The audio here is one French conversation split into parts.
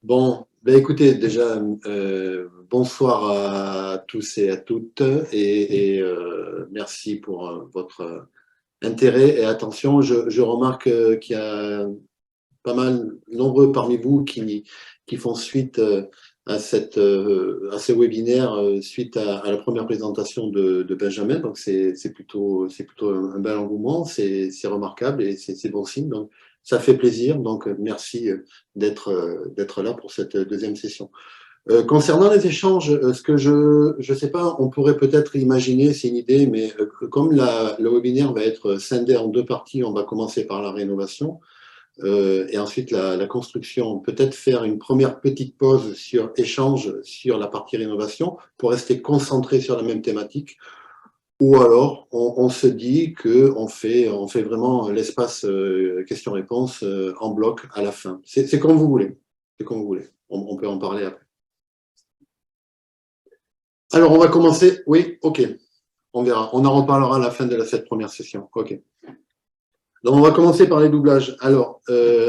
Bon, ben écoutez, déjà, bonsoir à tous et à toutes et merci pour votre intérêt et attention. Je remarque qu'il y a pas mal, nombreux parmi vous qui font suite à ce webinaire suite à la première présentation de Benjamin. Donc, c'est plutôt un bel engouement, c'est remarquable et c'est bon signe. Donc, ça fait plaisir. Donc, merci d'être là pour cette deuxième session. Concernant les échanges, ce que je sais pas, on pourrait peut-être imaginer, c'est une idée, mais comme le webinaire va être scindé en deux parties, on va commencer par la rénovation et ensuite la construction. Peut-être faire une première petite pause sur échange sur la partie rénovation pour rester concentré sur la même thématique. Ou alors, on se dit qu'on on fait vraiment l'espace questions-réponses en bloc à la fin. C'est comme vous voulez. C'est comme vous voulez. On peut en parler après. Alors, on va commencer. Oui, ok. On verra. On en reparlera à la fin de cette première session. Ok. Donc, on va commencer par les doublages. Alors,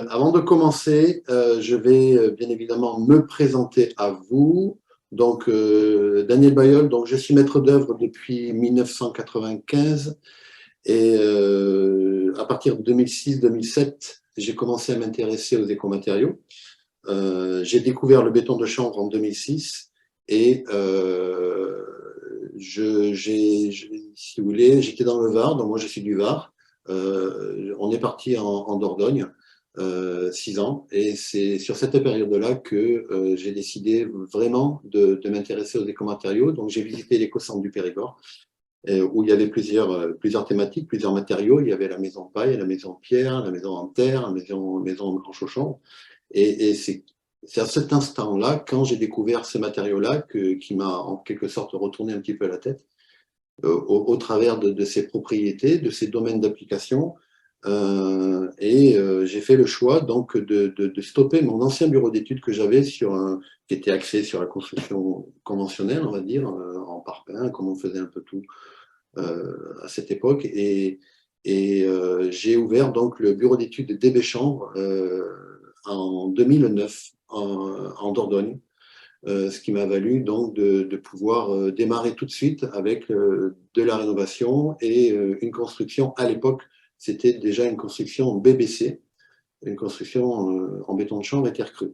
avant de commencer, je vais bien évidemment me présenter à vous. Donc, Daniel Bayeul, donc je suis maître d'œuvre depuis 1995 et à partir de 2006-2007, j'ai commencé à m'intéresser aux écomatériaux. J'ai découvert le béton de chanvre en 2006 et si vous voulez, j'étais dans le Var, donc moi je suis du Var. On est parti en Dordogne, 6 ans, et c'est sur cette période-là que j'ai décidé vraiment de m'intéresser aux écomatériaux. Donc j'ai visité l'éco-centre du Périgord, où il y avait plusieurs thématiques, plusieurs matériaux. Il y avait la maison en paille, la maison en pierre, la maison en terre, la maison en chauchan. Et c'est à cet instant-là, quand j'ai découvert ce matériau-là, qui m'a en quelque sorte retourné un petit peu la tête, au travers de ses propriétés, de ses domaines d'application. J'ai fait le choix donc de stopper mon ancien bureau d'études que j'avais qui était axé sur la construction conventionnelle, on va dire, en parpaing, comme on faisait un peu tout à cette époque. Et j'ai ouvert donc le bureau d'études DB Chambre en 2009 en Dordogne, ce qui m'a valu donc de pouvoir démarrer tout de suite avec de la rénovation et une construction. À l'époque, c'était déjà une construction BBC, une construction en béton de chanvre et terre crue.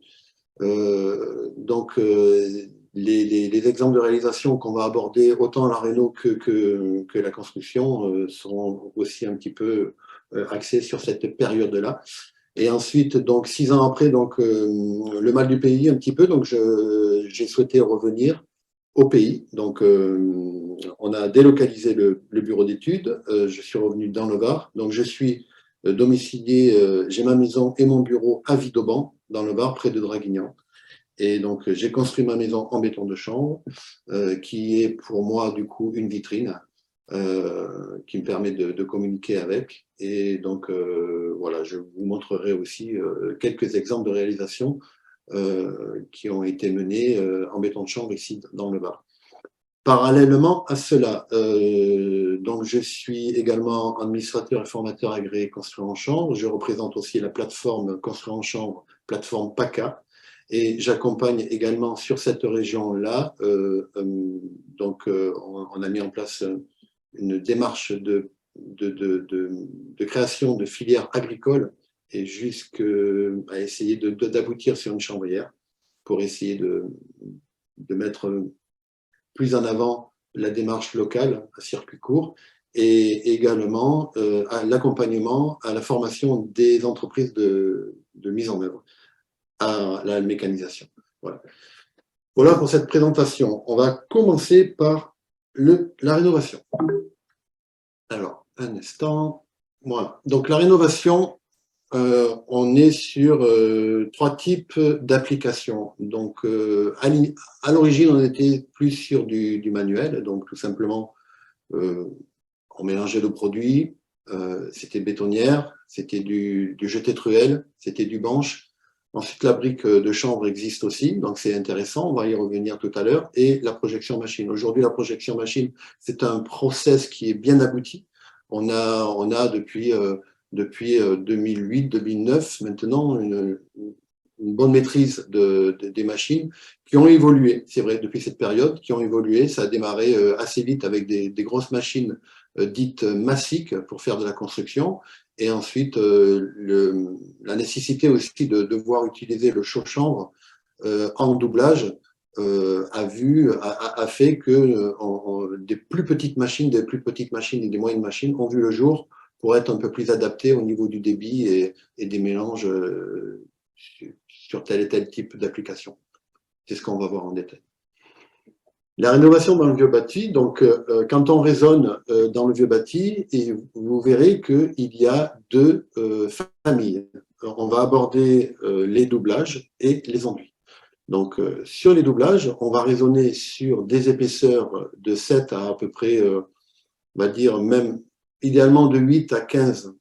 Donc, les exemples de réalisation qu'on va aborder, autant la réno que la construction, seront aussi un petit peu axés sur cette période-là. Et ensuite, donc 6 ans après, donc le mal du pays un petit peu, donc j'ai souhaité revenir au pays. Donc on a délocalisé le bureau d'études. Je suis revenu dans le Var. Donc je suis domicilié, j'ai ma maison et mon bureau à Vidauban, dans le Var, près de Draguignan. Et donc j'ai construit ma maison en béton de chanvre, qui est pour moi du coup une vitrine qui me permet de communiquer avec. Et donc, voilà, je vous montrerai aussi quelques exemples de réalisations qui ont été menées en béton de chanvre ici dans le Var. Parallèlement à cela, donc je suis également administrateur et formateur agréé construit en chanvre. Je représente aussi la plateforme construit en chanvre, plateforme PACA, et j'accompagne également sur cette région-là. On a mis en place une démarche de création de filières agricoles et jusqu'à essayer d'aboutir sur une chambrière pour essayer de mettre plus en avant la démarche locale à circuit court et également à l'accompagnement, à la formation des entreprises de mise en œuvre, à la mécanisation. Voilà. Voilà pour cette présentation. On va commencer par la rénovation. Alors, un instant. Voilà. Donc, la rénovation, on est sur 3 types d'applications. Donc, à l'origine, on était plus sur du manuel. Donc, tout simplement, on mélangeait le produit. C'était bétonnière, c'était du jeté truelle, c'était du banche. Ensuite, la brique de chanvre existe aussi, donc c'est intéressant, on va y revenir tout à l'heure. Et la projection machine. Aujourd'hui, la projection machine, c'est un process qui est bien abouti. On a depuis 2008-2009 maintenant une bonne maîtrise des machines qui ont évolué, c'est vrai, depuis cette période, qui ont évolué. Ça a démarré assez vite avec des grosses machines dites massiques pour faire de la construction. Et ensuite, la nécessité aussi de devoir utiliser le chaud-chambre en doublage a fait que des plus petites machines et des moyennes machines ont vu le jour pour être un peu plus adaptées au niveau du débit et des mélanges sur tel et tel type d'application. C'est ce qu'on va voir en détail. La rénovation dans le vieux bâti, donc quand on raisonne dans le vieux bâti, et vous verrez qu'il y a deux familles. Alors, on va aborder les doublages et les enduits. Donc sur les doublages, on va raisonner sur des épaisseurs de 7 à peu près, on va dire même idéalement de 8 à 15.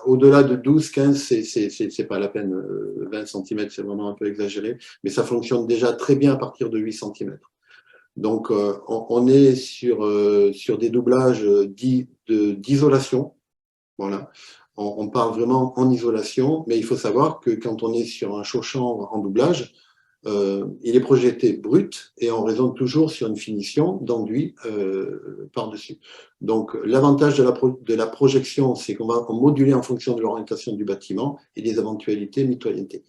Au-delà de 12, 15, c'est pas la peine. 20 cm, c'est vraiment un peu exagéré, mais ça fonctionne déjà très bien à partir de 8 cm. Donc, on est sur des doublages dits d'isolation. Voilà. On parle vraiment en isolation, mais il faut savoir que quand on est sur un chaud-chambre en doublage, il est projeté brut et on raisonne toujours sur une finition d'enduit par-dessus. Donc, l'avantage de la projection, c'est qu'on va moduler en fonction de l'orientation du bâtiment et des éventuelles mutualités.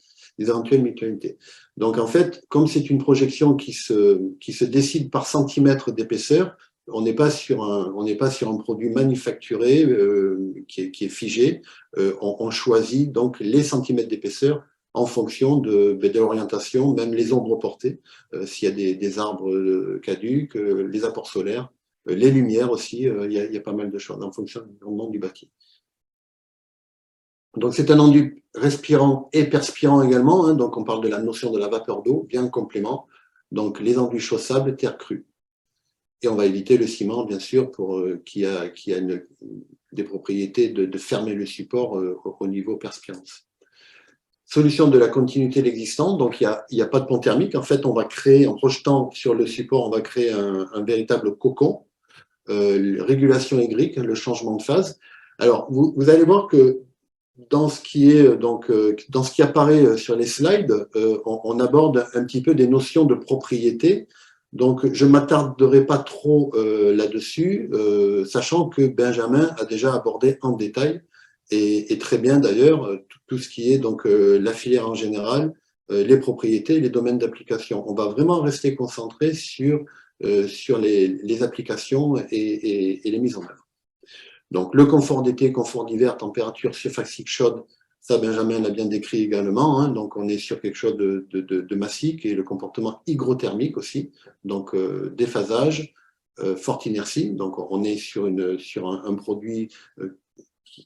Donc, en fait, comme c'est une projection qui se décide par centimètre d'épaisseur, on n'est pas sur un produit manufacturé qui est figé. On choisit donc les centimètres d'épaisseur en fonction de l'orientation, même les ombres portées, s'il y a des arbres caducs, les apports solaires, les lumières aussi, il y a pas mal de choses en fonction du bâti. Donc c'est un enduit respirant et perspirant également, hein, donc on parle de la notion de la vapeur d'eau, bien complément. Donc les enduits chaussables, terre crue. Et on va éviter le ciment, bien sûr, qui a des propriétés de fermer le support au niveau perspirance. Solution de la continuité de l'existant, donc il n'y a pas de pont thermique. En fait, on va créer, en projetant sur le support, on va créer un véritable cocon, régulation ygrique, le changement de phase. Alors, vous allez voir que dans ce qui apparaît sur les slides, on aborde un petit peu des notions de propriété. Donc, je ne m'attarderai pas trop là-dessus, sachant que Benjamin a déjà abordé en détail, et très bien d'ailleurs, tout ce qui est donc la filière en général, les propriétés, les domaines d'application. On va vraiment rester concentré sur les applications et les mises en œuvre. Donc, le confort d'été, confort d'hiver, température surfacique chaude, ça, Benjamin l'a bien décrit également. Hein, donc, on est sur quelque chose de massique et le comportement hygrothermique aussi. Donc, déphasage, forte inertie. Donc, on est sur un produit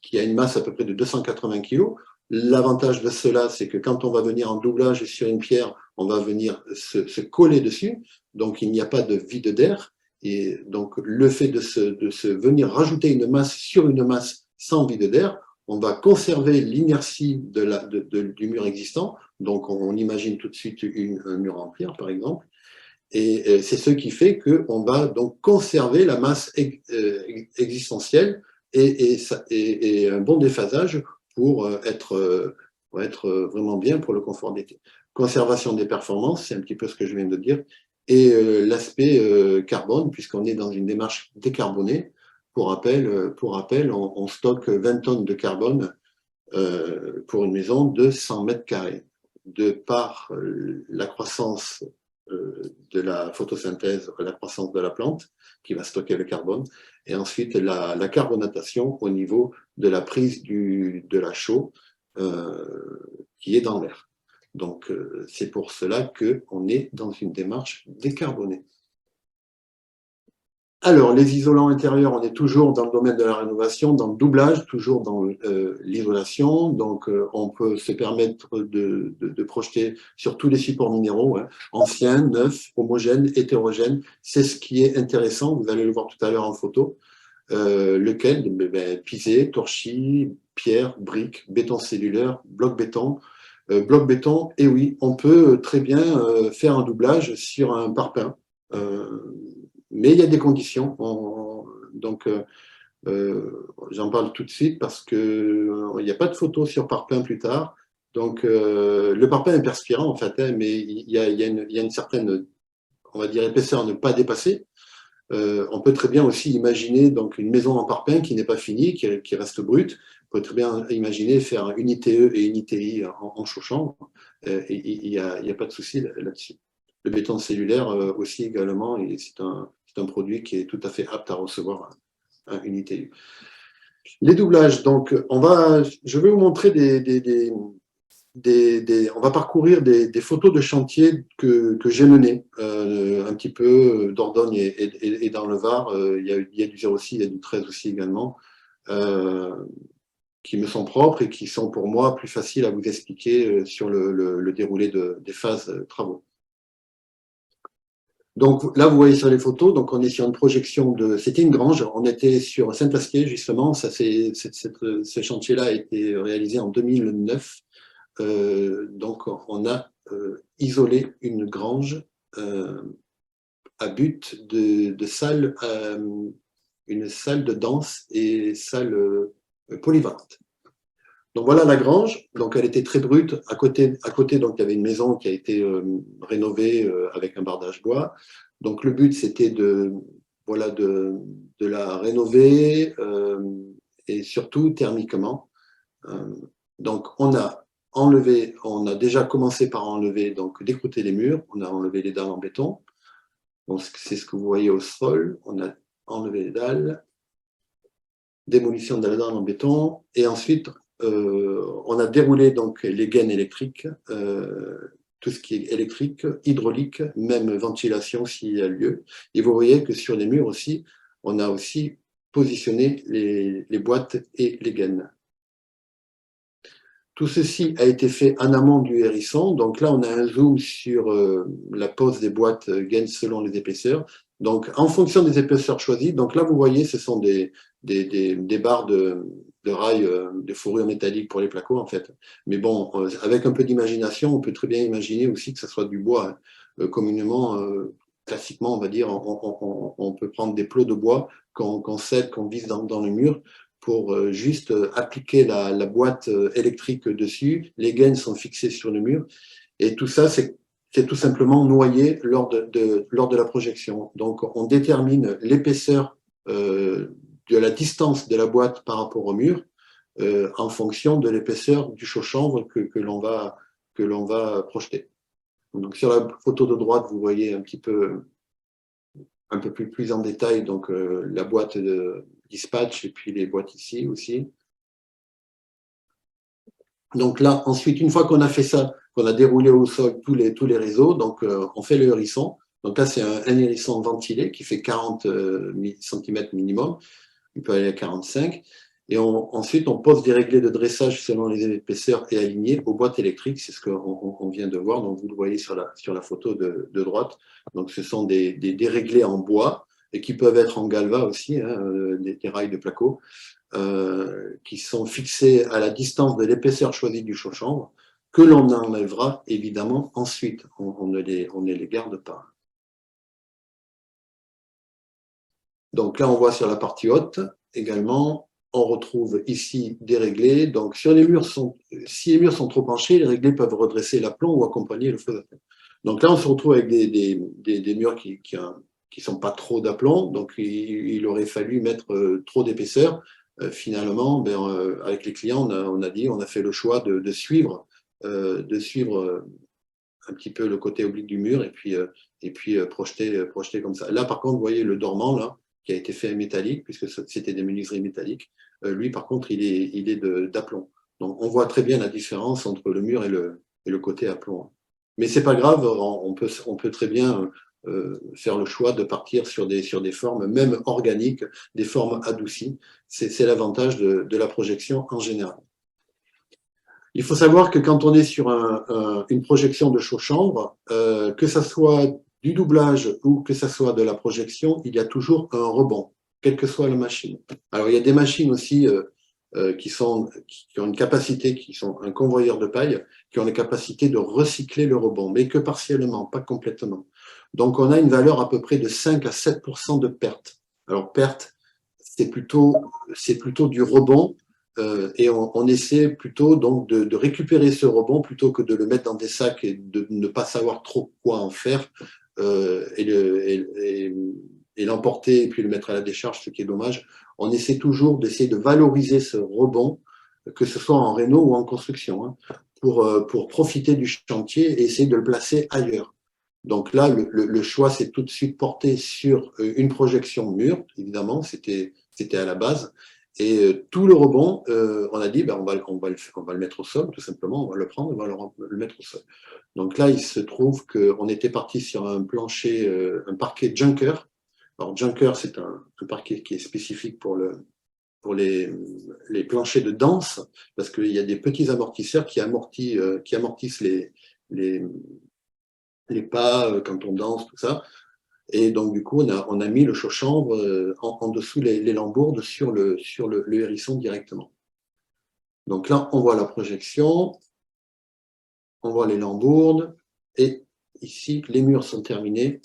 qui a une masse à peu près de 280 kg. L'avantage de cela, c'est que quand on va venir en doublage sur une pierre, on va venir se coller dessus. Donc, il n'y a pas de vide d'air. Et donc, le fait de se venir rajouter une masse sur une masse sans vide d'air, on va conserver l'inertie du mur existant. Donc, on imagine tout de suite un mur en pierre, par exemple. Et c'est ce qui fait qu'on va donc conserver la masse existentielle et un bon déphasage pour être vraiment bien pour le confort d'été. Conservation des performances, c'est un petit peu ce que je viens de dire, et l'aspect carbone, puisqu'on est dans une démarche décarbonée. Pour rappel, on stocke 20 tonnes de carbone pour une maison de 100 mètres carrés. De par la croissance de la photosynthèse, la croissance de la plante, qui va stocker le carbone, et ensuite la carbonatation au niveau de la prise de la chaux qui est dans l'air. Donc, c'est pour cela qu'on est dans une démarche décarbonée. Alors, les isolants intérieurs, on est toujours dans le domaine de la rénovation, dans le doublage, toujours dans l'isolation. Donc, on peut se permettre de projeter sur tous les supports minéraux, hein, anciens, neufs, homogènes, hétérogènes. C'est ce qui est intéressant, vous allez le voir tout à l'heure en photo. Lequel pisé, torchis, pierre, brique, béton cellulaire, bloc béton. Bloc béton, et oui, on peut très bien faire un doublage sur un parpaing. Mais il y a des conditions. Donc, j'en parle tout de suite parce qu'il n'y a pas de photo sur parpaing plus tard. Donc, le parpaing est perspirant, en fait, hein, mais il y a une certaine, on va dire, épaisseur à ne pas dépasser. On peut très bien aussi imaginer donc une maison en parpaing qui n'est pas finie, qui reste brute. On peut très bien imaginer faire une ITE et une ITI en chauchant. Et il y a pas de souci là-dessus. Le béton cellulaire aussi également, c'est un produit qui est tout à fait apte à recevoir une ITU. Les doublages, donc je vais vous montrer on va parcourir des photos de chantier que j'ai menées, un petit peu Dordogne et dans le Var. Il y a du 06, il y a du 13 aussi également, qui me sont propres et qui sont pour moi plus faciles à vous expliquer sur le déroulé des phases travaux. Donc là, vous voyez sur les photos, donc on est sur une projection c'était une grange, on était sur Saint-Pasquier justement, ce chantier-là a été réalisé en 2009. Donc, on a isolé une grange à but de salle, une salle de danse et salle polyvalente. Donc voilà la grange. Donc elle était très brute. À côté, donc il y avait une maison qui a été rénovée avec un bardage bois. Donc le but c'était voilà de la rénover et surtout thermiquement. Donc, on a déjà commencé par enlever, donc décrouter les murs, on a enlevé les dalles en béton. Donc, c'est ce que vous voyez au sol. On a enlevé les dalles, démolition de la dalle en béton, et ensuite, on a déroulé donc les gaines électriques, tout ce qui est électrique, hydraulique, même ventilation s'il y a lieu. Et vous voyez que sur les murs aussi, on a aussi positionné les boîtes et les gaines. Tout ceci a été fait en amont du hérisson. Donc là, on a un zoom sur la pose des boîtes gaines selon les épaisseurs. Donc, en fonction des épaisseurs choisies, donc là, vous voyez, ce sont des barres de rails de fourrure métallique pour les placots, en fait. Mais bon, avec un peu d'imagination, on peut très bien imaginer aussi que ce soit du bois. Hein. Communément, classiquement, on va dire, on peut prendre des plots de bois qu'on scelle, qu'on vise dans le mur pour juste appliquer la boîte électrique dessus. Les gaines sont fixées sur le mur. Et tout ça, c'est tout simplement noyé lors de la projection. Donc, on détermine l'épaisseur de la distance de la boîte par rapport au mur en fonction de l'épaisseur du chaud-chanvre que l'on va projeter. Donc, sur la photo de droite, vous voyez un peu plus en détail donc la boîte de dispatch et puis les boîtes ici aussi. Donc là, ensuite, une fois qu'on a fait ça, qu'on a déroulé au sol tous les réseaux, donc on fait le hérisson. Donc là, c'est un hérisson ventilé qui fait 40 cm minimum. Il peut aller à 45. Et ensuite, on pose des réglés de dressage selon les épaisseurs et alignés aux boîtes électriques. C'est ce qu'on vient de voir. Donc, vous le voyez sur la photo de droite. Donc, ce sont des réglés en bois et qui peuvent être en galva aussi, hein, des rails de placo, qui sont fixés à la distance de l'épaisseur choisie du chaud-chanvre, que l'on enlèvera évidemment ensuite. On ne les garde pas. Donc là, on voit sur la partie haute également, on retrouve ici des réglés. Donc si les murs sont trop penchés, les réglés peuvent redresser l'aplomb ou accompagner le feu. Donc là, on se retrouve avec des murs qui sont pas trop d'aplomb. Donc il aurait fallu mettre trop d'épaisseur. Finalement, avec les clients, on a fait le choix de suivre un petit peu le côté oblique du mur et puis projeter comme ça. Là, par contre, vous voyez le dormant là, qui a été fait métallique, puisque c'était des menuiseries métalliques. Lui, par contre, il est d'aplomb. Donc, on voit très bien la différence entre le mur et le côté aplomb. Mais c'est pas grave, on peut très bien faire le choix de partir sur des formes, même organiques, des formes adoucies. C'est l'avantage de la projection en général. Il faut savoir que quand on est sur une projection de chaud-chanvre, que ça soit du doublage ou que ça soit de la projection, il y a toujours un rebond, quelle que soit la machine. Alors, il y a des machines aussi qui ont une capacité, qui sont un convoyeur de paille, qui ont la capacité de recycler le rebond, mais que partiellement, pas complètement. Donc, on a une valeur à peu près de 5 à 7% de perte. Alors, perte, c'est plutôt du rebond et on essaie plutôt donc de récupérer ce rebond plutôt que de le mettre dans des sacs et de ne pas savoir trop quoi en faire et l'emporter et puis le mettre à la décharge, ce qui est dommage. On essaie toujours d'essayer de valoriser ce rebond, que ce soit en réno ou en construction, hein, pour profiter du chantier et essayer de le placer ailleurs. Donc là, le choix s'est tout de suite porté sur une projection mur, évidemment, c'était à la base. Et tout le rebond, on a dit, ben, on va le mettre au sol, tout simplement, on va le prendre, on va le mettre au sol. Donc là, il se trouve qu'on était parti sur un plancher, un parquet Junker. Alors Junker, c'est un parquet qui est spécifique pour les planchers de danse, parce qu'il y a des petits amortisseurs qui amortissent les, les pas quand on danse, tout ça. Et donc, du coup, on a mis le chaud-chambre en dessous les lambourdes sur le hérisson directement. Donc là, on voit la projection, on voit les lambourdes, et ici, les murs sont terminés.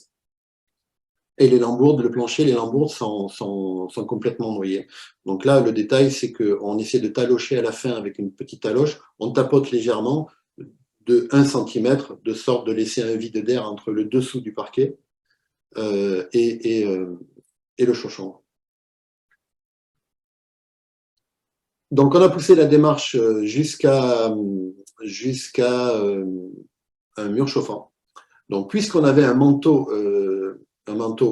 Et les lambourdes, le plancher, les lambourdes sont complètement noyées. Donc là, le détail, c'est qu'on essaie de talocher à la fin avec une petite taloche. On tapote légèrement de 1 cm, de sorte de laisser un vide d'air entre le dessous du parquet et le chaud-chambre. Donc, on a poussé la démarche jusqu'à un mur chauffant. Donc, puisqu'on avait un manteau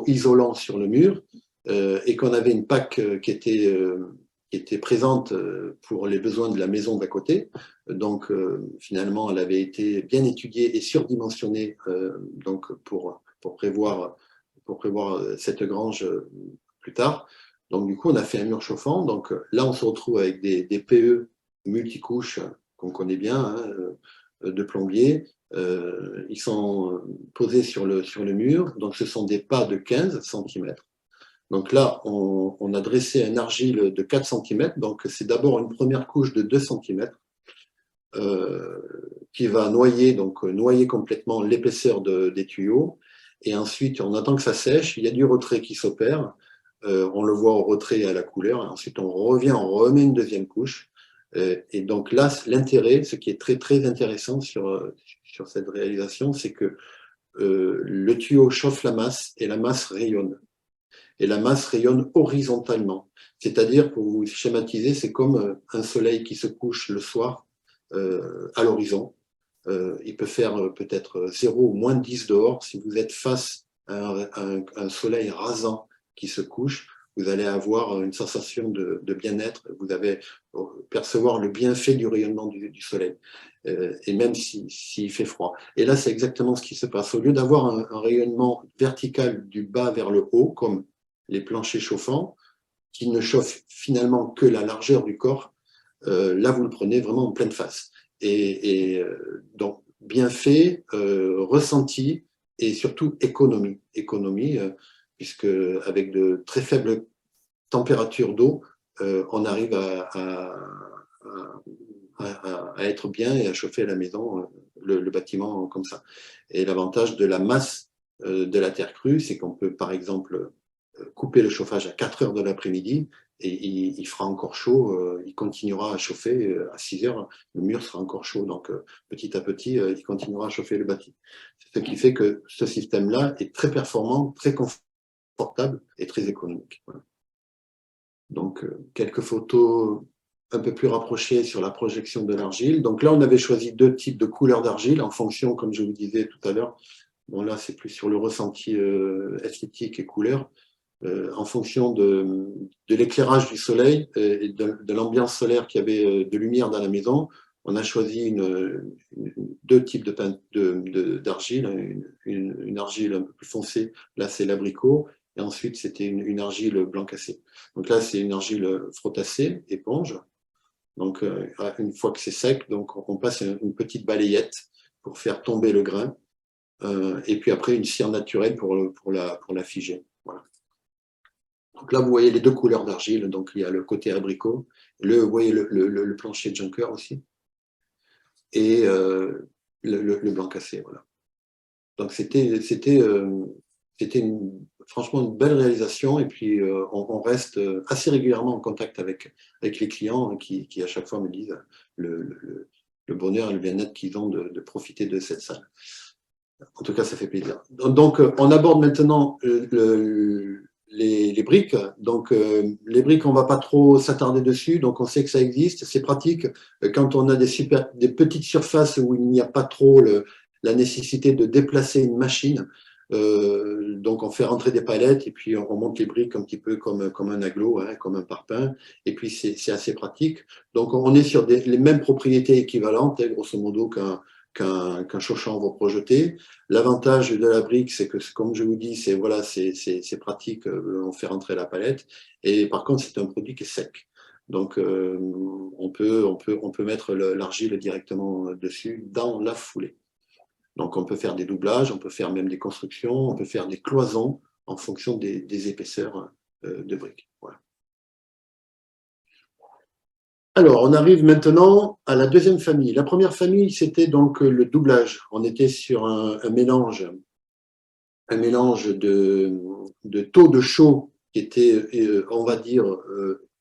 isolant sur le mur et qu'on avait une PAC qui était présente pour les besoins de la maison d'à côté, donc finalement, elle avait été bien étudiée et surdimensionnée donc pour prévoir cette grange plus tard. Donc, du coup, on a fait un mur chauffant. Donc, là, on se retrouve avec des PE multicouches qu'on connaît bien, hein, de plombier. Ils sont posés sur le mur. Donc, ce sont des pas de 15 cm. Donc là, on a dressé un argile de 4 cm. Donc, c'est d'abord une première couche de 2 cm qui va noyer complètement l'épaisseur des tuyaux. Et ensuite, on attend que ça sèche. Il y a du retrait qui s'opère. On le voit au retrait et à la couleur. Et ensuite, on revient, on remet une deuxième couche. Et donc là, l'intérêt, ce qui est très, très intéressant sur cette réalisation, c'est que le tuyau chauffe la masse et la masse rayonne. Et la masse rayonne horizontalement. C'est-à-dire, pour vous schématiser, c'est comme un soleil qui se couche le soir à l'horizon. Il peut faire peut-être 0 ou moins 10 dehors. Si vous êtes face à un soleil rasant qui se couche, vous allez avoir une sensation de bien-être, vous allez percevoir le bienfait du rayonnement du soleil, et même s'il fait froid. Et là, c'est exactement ce qui se passe. Au lieu d'avoir un rayonnement vertical du bas vers le haut, comme les planchers chauffants, qui ne chauffent finalement que la largeur du corps, là, vous le prenez vraiment en pleine face. Donc, bien fait, ressenti et surtout économie. Économie, puisque avec de très faibles températures d'eau, on arrive à être bien et à chauffer la maison, le bâtiment comme ça. Et l'avantage de la masse de la terre crue, c'est qu'on peut, par exemple, couper le chauffage à 4 heures de l'après-midi et il fera encore chaud, il continuera à chauffer à 6 heures, le mur sera encore chaud, donc petit à petit, il continuera à chauffer le bâti. C'est ce qui fait que ce système-là est très performant, très confortable et très économique. Voilà. Donc, quelques photos un peu plus rapprochées sur la projection de l'argile. Donc là, on avait choisi 2 types de couleurs d'argile en fonction, comme je vous disais tout à l'heure, bon là, c'est plus sur le ressenti esthétique et couleur, en fonction de l'éclairage du soleil et de l'ambiance solaire qu'il y avait de lumière dans la maison. On a choisi 2 types d'argile, une argile un peu plus foncée, là c'est l'abricot, et ensuite c'était une argile blanc cassé. Donc là c'est une argile frottacée, éponge. Donc une fois que c'est sec, donc on passe une petite balayette pour faire tomber le grain, et puis après une cire naturelle pour la figer. Voilà. Donc là, vous voyez les 2 couleurs d'argile. Donc il y a le côté abricot, vous voyez le plancher Junker aussi, et le blanc cassé. Voilà. Donc c'était franchement une belle réalisation. Et puis, on reste assez régulièrement en contact avec les clients hein, qui à chaque fois me disent le bonheur et le bien-être qu'ils ont de profiter de cette salle. En tout cas, ça fait plaisir. Donc, on aborde maintenant les briques. Donc, les briques, on va pas trop s'attarder dessus. Donc, on sait que ça existe, c'est pratique. Quand on a des petites surfaces où il n'y a pas trop la nécessité de déplacer une machine, donc on fait rentrer des palettes et puis on monte les briques un petit peu comme un aglo, hein, comme un parpaing. Et puis, c'est assez pratique. Donc, on est sur les mêmes propriétés équivalentes, hein, grosso modo, qu'un chauchant va projeter. L'avantage de la brique, c'est que, comme je vous dis, c'est voilà, c'est pratique, on fait rentrer la palette. Et par contre, c'est un produit qui est sec. Donc, on peut mettre l'argile directement dessus dans la foulée. Donc, on peut faire des doublages, on peut faire même des constructions, on peut faire des cloisons en fonction des épaisseurs de briques. Voilà. Alors, on arrive maintenant à la deuxième famille. La première famille, c'était donc le doublage. On était sur un mélange de taux de chaux qui était, on va dire,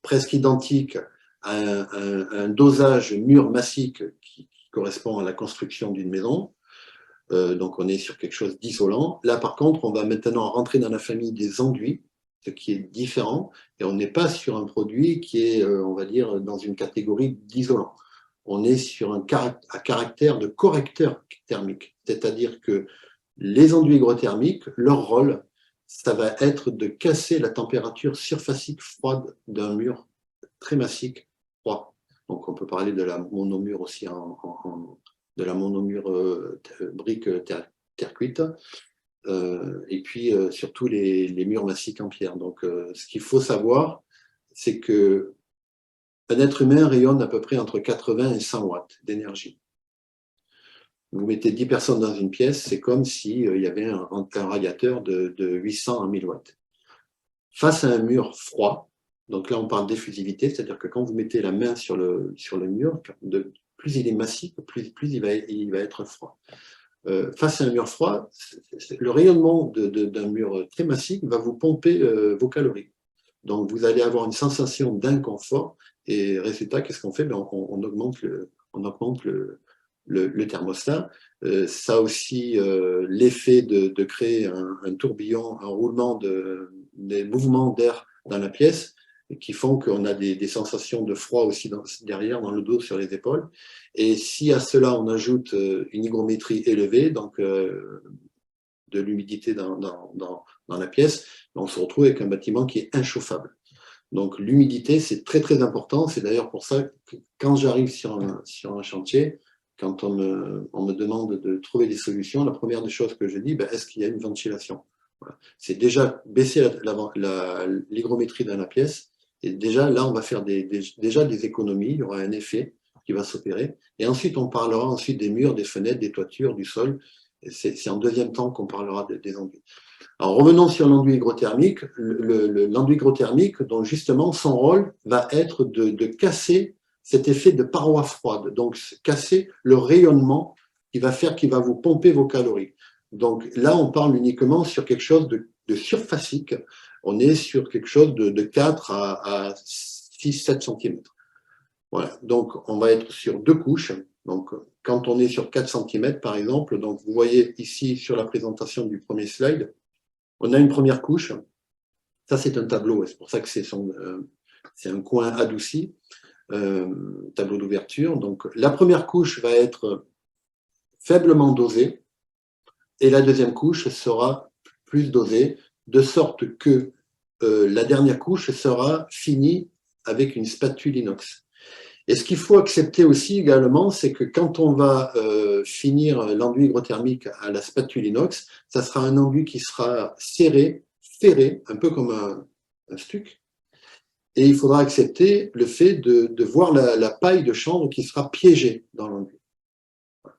presque identique à un dosage mur massique qui correspond à la construction d'une maison. Donc, on est sur quelque chose d'isolant. Là, par contre, on va maintenant rentrer dans la famille des enduits, ce qui est différent, et on n'est pas sur un produit qui est, on va dire, dans une catégorie d'isolant. On est sur un caractère de correcteur thermique, c'est-à-dire que les enduits hygrothermiques, leur rôle, ça va être de casser la température surfacique froide d'un mur très massique froid. Donc, on peut parler de la monomure aussi de la monomure brique terre cuite, et puis surtout les murs massiques en pierre. Donc, ce qu'il faut savoir, c'est que un être humain rayonne à peu près entre 80 et 100 watts d'énergie. Vous mettez 10 personnes dans une pièce, c'est comme s'il y avait un radiateur de 800 à 1000 watts. Face à un mur froid, donc là on parle d'effusivité, c'est-à-dire que quand vous mettez la main sur le mur, plus il est massif, plus il va être froid. Face à un mur froid, le rayonnement d'un mur très massif va vous pomper vos calories. Donc vous allez avoir une sensation d'inconfort et résultat, qu'est-ce qu'on fait? On augmente le thermostat. Ça a aussi l'effet de créer un tourbillon, un roulement des mouvements d'air dans la pièce qui font qu'on a des sensations de froid aussi derrière, dans le dos, sur les épaules. Et si à cela on ajoute une hygrométrie élevée, donc de l'humidité dans la pièce, on se retrouve avec un bâtiment qui est inchauffable. Donc l'humidité, c'est très très important. C'est d'ailleurs pour ça que quand j'arrive sur un chantier, quand on me demande de trouver des solutions, la première des choses que je dis, est-ce qu'il y a une ventilation? Voilà. C'est déjà baisser l'hygrométrie dans la pièce, et déjà là on va faire déjà des économies, il y aura un effet qui va s'opérer, et ensuite on parlera ensuite des murs, des fenêtres, des toitures, du sol. C'est en deuxième temps qu'on parlera des enduits. Alors revenons sur l'enduit hygrothermique. L'enduit hygrothermique, dont justement son rôle va être de casser cet effet de paroi froide, donc casser le rayonnement qui va vous pomper vos calories. Donc là, on parle uniquement sur quelque chose de surfacique. On est sur quelque chose de 4 à 6-7 cm. Voilà, donc on va être sur 2 couches. Donc quand on est sur 4 cm par exemple, donc vous voyez ici sur la présentation du premier slide, on a une première couche. Ça c'est un tableau, c'est pour ça que c'est un coin adouci, tableau d'ouverture. Donc la première couche va être faiblement dosée et la deuxième couche sera plus dosée, de sorte que la dernière couche sera finie avec une spatule inox. Et ce qu'il faut accepter aussi également, c'est que quand on va finir l'enduit hygrothermique à la spatule inox, ça sera un enduit qui sera serré, ferré, un peu comme un stuc. Et il faudra accepter le fait de voir la paille de chanvre qui sera piégée dans l'enduit.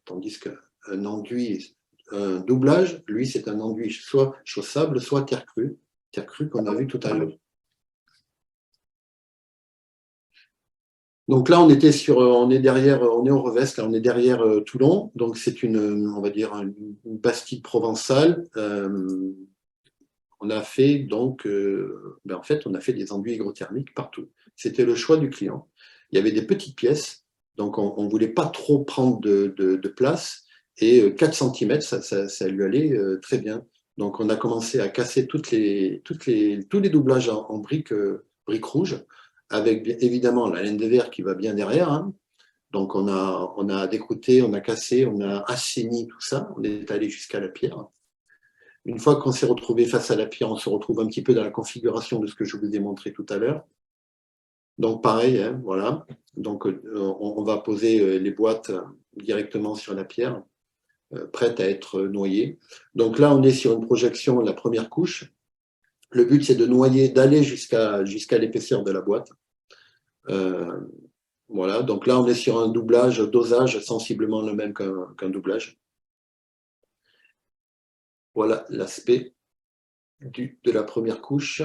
Tandis qu'un enduit, un doublage, lui, c'est un enduit soit chaussable, soit terre crue qu'on a vu tout à l'heure. Donc là, on est au Revest, là, on est derrière Toulon. Donc c'est on va dire, une bastide provençale. on a fait donc, en fait, on a fait des enduits hygrothermiques partout. C'était le choix du client. Il y avait des petites pièces, donc on ne voulait pas trop prendre de place, et 4 cm, ça lui allait très bien. Donc on a commencé à casser tous les doublages en briques rouges, avec évidemment la laine de verre qui va bien derrière, hein. Donc on a découté, on a cassé, on a assaini tout ça, on est allé jusqu'à la pierre. Une fois qu'on s'est retrouvé face à la pierre, on se retrouve un petit peu dans la configuration de ce que je vous ai montré tout à l'heure. Donc pareil, hein, voilà. Donc on va poser les boîtes directement sur la pierre, prêtes à être noyées. Donc là, on est sur une projection, la première couche. Le but, c'est de noyer, d'aller jusqu'à l'épaisseur de la boîte. Voilà, donc là, on est sur un doublage, dosage sensiblement le même qu'un doublage. Voilà l'aspect de la première couche.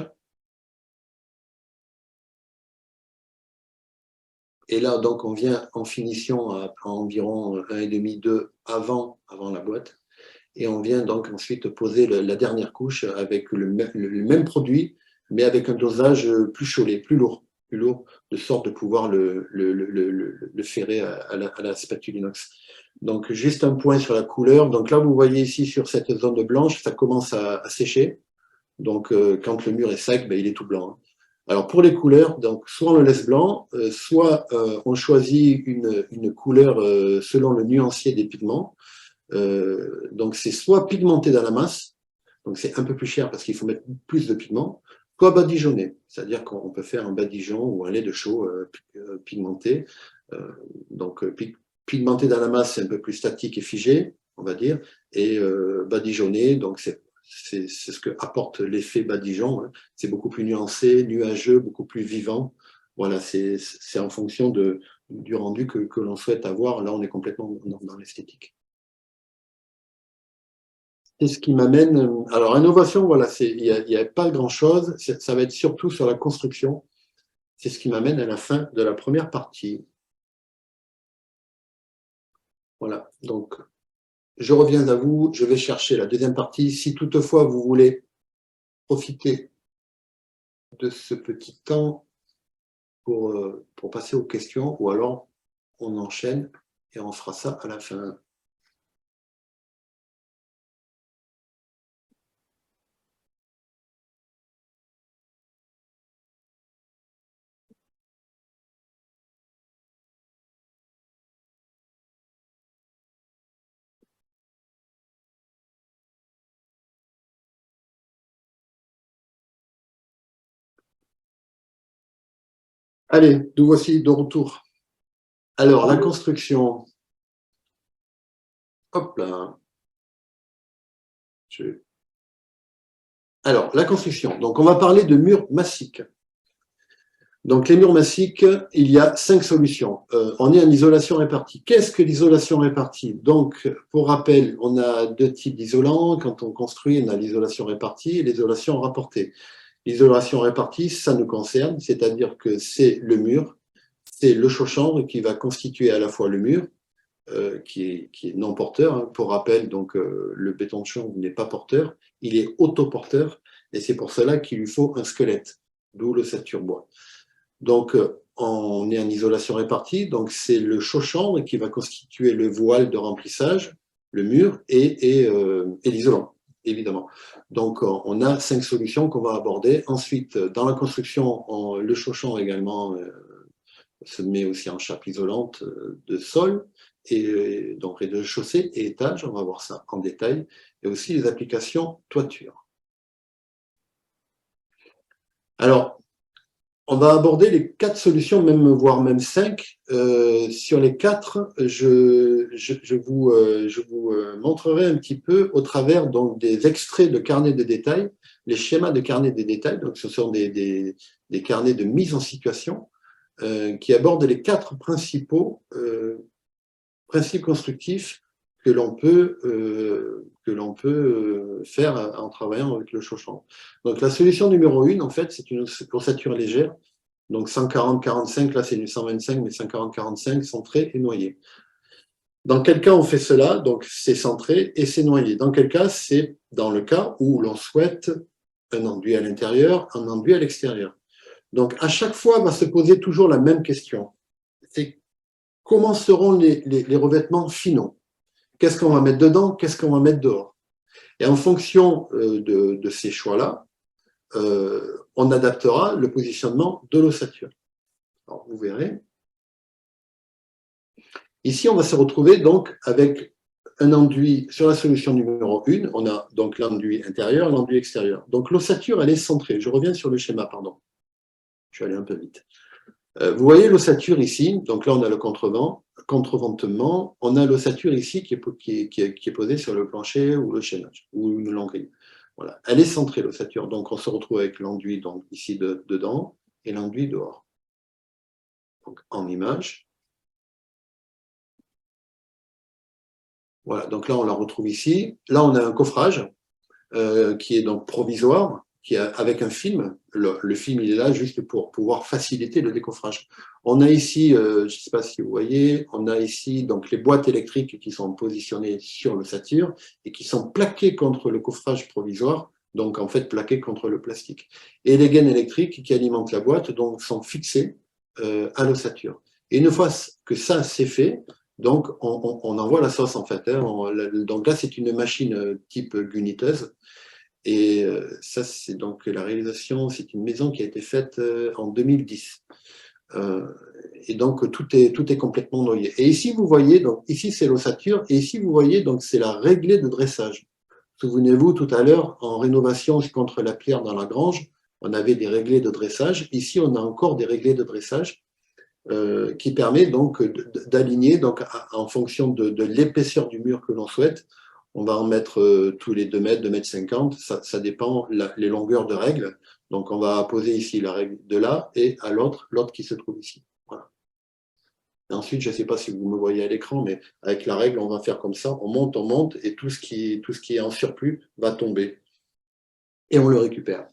Et là, donc, on vient en finition à environ 1,5-2 avant la boîte. Et on vient donc ensuite poser la dernière couche avec le même produit, mais avec un dosage plus chaulé, plus lourd, de sorte de pouvoir le ferrer à la spatule inox. Donc, juste un point sur la couleur. Donc là, vous voyez ici sur cette zone blanche, ça commence à sécher. Donc, quand le mur est sec, il est tout blanc, hein. Alors, pour les couleurs, donc, soit on le laisse blanc, soit on choisit une couleur selon le nuancier des pigments. Donc, c'est soit pigmenté dans la masse, donc c'est un peu plus cher parce qu'il faut mettre plus de pigments, soit badigeonné, c'est-à-dire qu'on peut faire un badigeon ou un lait de chaux pigmenté. Donc, pigmenté dans la masse, c'est un peu plus statique et figé, on va dire, et badigeonné, donc c'est ce que apporte l'effet badigeon, hein. C'est beaucoup plus nuancé, nuageux, beaucoup plus vivant. Voilà, c'est en fonction du rendu que l'on souhaite avoir. Là, on est complètement dans l'esthétique. C'est ce qui m'amène. Alors, innovation, voilà, il n'y a pas grand-chose. Ça va être surtout sur la construction. C'est ce qui m'amène à la fin de la première partie. Voilà, donc je reviens à vous. Je vais chercher la deuxième partie. Si toutefois vous voulez profiter de ce petit temps pour passer aux questions, ou alors on enchaîne et on fera ça à la fin. Allez, nous voici de retour. Alors, la construction. Hop là. Alors, la construction. Donc, on va parler de murs massiques. Donc, les murs massiques, il y a 5 solutions. On est en isolation répartie. Qu'est-ce que l'isolation répartie? Donc, pour rappel, on a 2 types d'isolants. Quand on construit, on a l'isolation répartie et l'isolation rapportée. L'isolation répartie, ça nous concerne, c'est-à-dire que c'est le mur, c'est le chaud-chambre qui va constituer à la fois le mur, qui est non porteur, hein. Pour rappel, donc, le béton de chambre n'est pas porteur, il est autoporteur, et c'est pour cela qu'il lui faut un squelette, d'où le saturbois. Donc, on est en isolation répartie, donc c'est le chaud-chambre qui va constituer le voile de remplissage, le mur et l'isolant, évidemment. Donc, on a 5 solutions qu'on va aborder. Ensuite, dans la construction, le chaud-chambre également se met aussi en chape isolante de sol, et donc de chaussée et étage, on va voir ça en détail, et aussi les applications toiture. Alors, on va aborder les 4 solutions, voire même 5. Sur les 4, je vous montrerai un petit peu au travers donc, des extraits de carnets de détails, les schémas de carnets de détails. Donc, ce sont des carnets de mise en situation qui abordent les 4 principaux principes constructifs que l'on peut faire en travaillant avec le chaud-chambre. Donc la solution numéro 1, en fait, c'est une ossature légère. Donc 140-45, là c'est une 125, mais 140-45, centré et noyé. Dans quel cas on fait cela? Donc c'est centré et c'est noyé. Dans quel cas? C'est dans le cas où l'on souhaite un enduit à l'intérieur, un enduit à l'extérieur. Donc, à chaque fois, va se poser toujours la même question. C'est comment seront les revêtements finaux? Qu'est-ce qu'on va mettre dedans? Qu'est-ce qu'on va mettre dehors? Et en fonction de ces choix-là, on adaptera le positionnement de l'ossature. Alors, vous verrez. Ici, on va se retrouver donc avec un enduit sur la solution numéro 1. On a donc l'enduit intérieur, l'enduit extérieur. Donc l'ossature, elle est centrée. Je reviens sur le schéma, pardon. Je suis allé un peu vite. Vous voyez l'ossature ici. Donc là, on a le contreventement. On a l'ossature ici qui est posée sur le plancher ou le chaînage ou une languille. Voilà. Elle est centrée, l'ossature. Donc on se retrouve avec l'enduit donc ici dedans et l'enduit dehors. Donc en image. Voilà, donc là, on la retrouve ici. Là, on a un coffrage qui est donc provisoire, qui est avec un film. Le film, il est là juste pour pouvoir faciliter le décoffrage. On a ici, je ne sais pas si vous voyez, on a ici donc les boîtes électriques qui sont positionnées sur l'ossature et qui sont plaquées contre le coffrage provisoire, donc en fait plaquées contre le plastique. Et les gaines électriques qui alimentent la boîte donc sont fixées à l'ossature. Et une fois que ça c'est fait, donc on envoie la sauce en fait. Donc là c'est une machine type guniteuse. Et ça c'est donc la réalisation, c'est une maison qui a été faite en 2010. Et donc tout est complètement noyé. Et ici vous voyez, donc ici c'est l'ossature, et ici vous voyez donc c'est la réglée de dressage. Souvenez-vous tout à l'heure en rénovation contre la pierre dans la grange, on avait des réglés de dressage. Ici on a encore des réglés de dressage qui permet donc d'aligner donc en fonction de l'épaisseur du mur que l'on souhaite. On va en mettre tous les 2 mètres, 2 mètres 50, ça dépend les longueurs de règles. Donc on va poser ici la règle de là et à l'autre qui se trouve ici. Voilà. Et ensuite, je ne sais pas si vous me voyez à l'écran, mais avec la règle, on va faire comme ça, on monte, et tout ce qui est en surplus va tomber. Et on le récupère.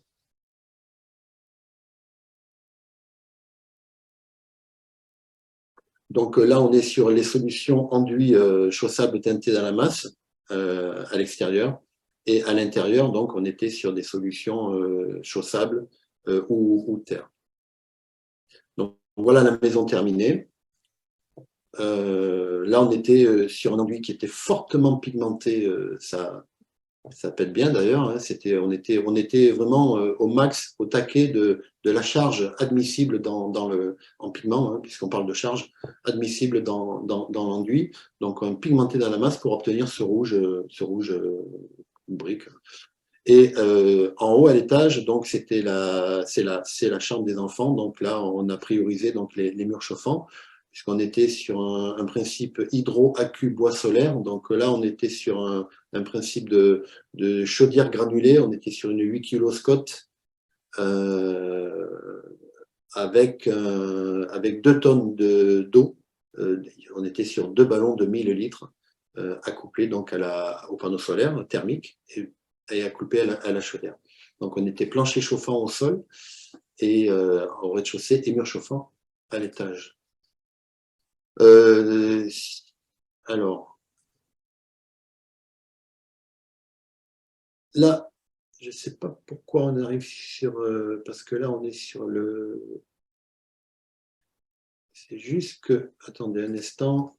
Donc là, on est sur les solutions enduits chaussables teintés dans la masse à l'extérieur. Et à l'intérieur, donc, on était sur des solutions chaussables ou terre. Donc voilà la maison terminée. Là, on était sur un enduit qui était fortement pigmenté. Ça pète bien d'ailleurs. Hein, on était vraiment au max, au taquet de la charge admissible en pigment, hein, puisqu'on parle de charge admissible dans l'enduit. Donc, on pigmenté dans la masse pour obtenir ce rouge brique. Et en haut à l'étage, donc c'est la chambre des enfants. Donc là, on a priorisé donc les murs chauffants, puisqu'on était sur un principe hydro-accu bois solaire. Donc là, on était sur un principe de chaudière granulée. On était sur une 8 kg Scott avec 2 tonnes d'eau. On était sur 2 ballons de 1000 litres accouplés donc au panneau solaire thermique et accouplés à la chaudière. Donc on était plancher chauffant au sol et au rez-de-chaussée et mur chauffant à l'étage. Alors, là, je ne sais pas pourquoi on arrive sur... parce que là, on est sur le... C'est juste que... Attendez un instant.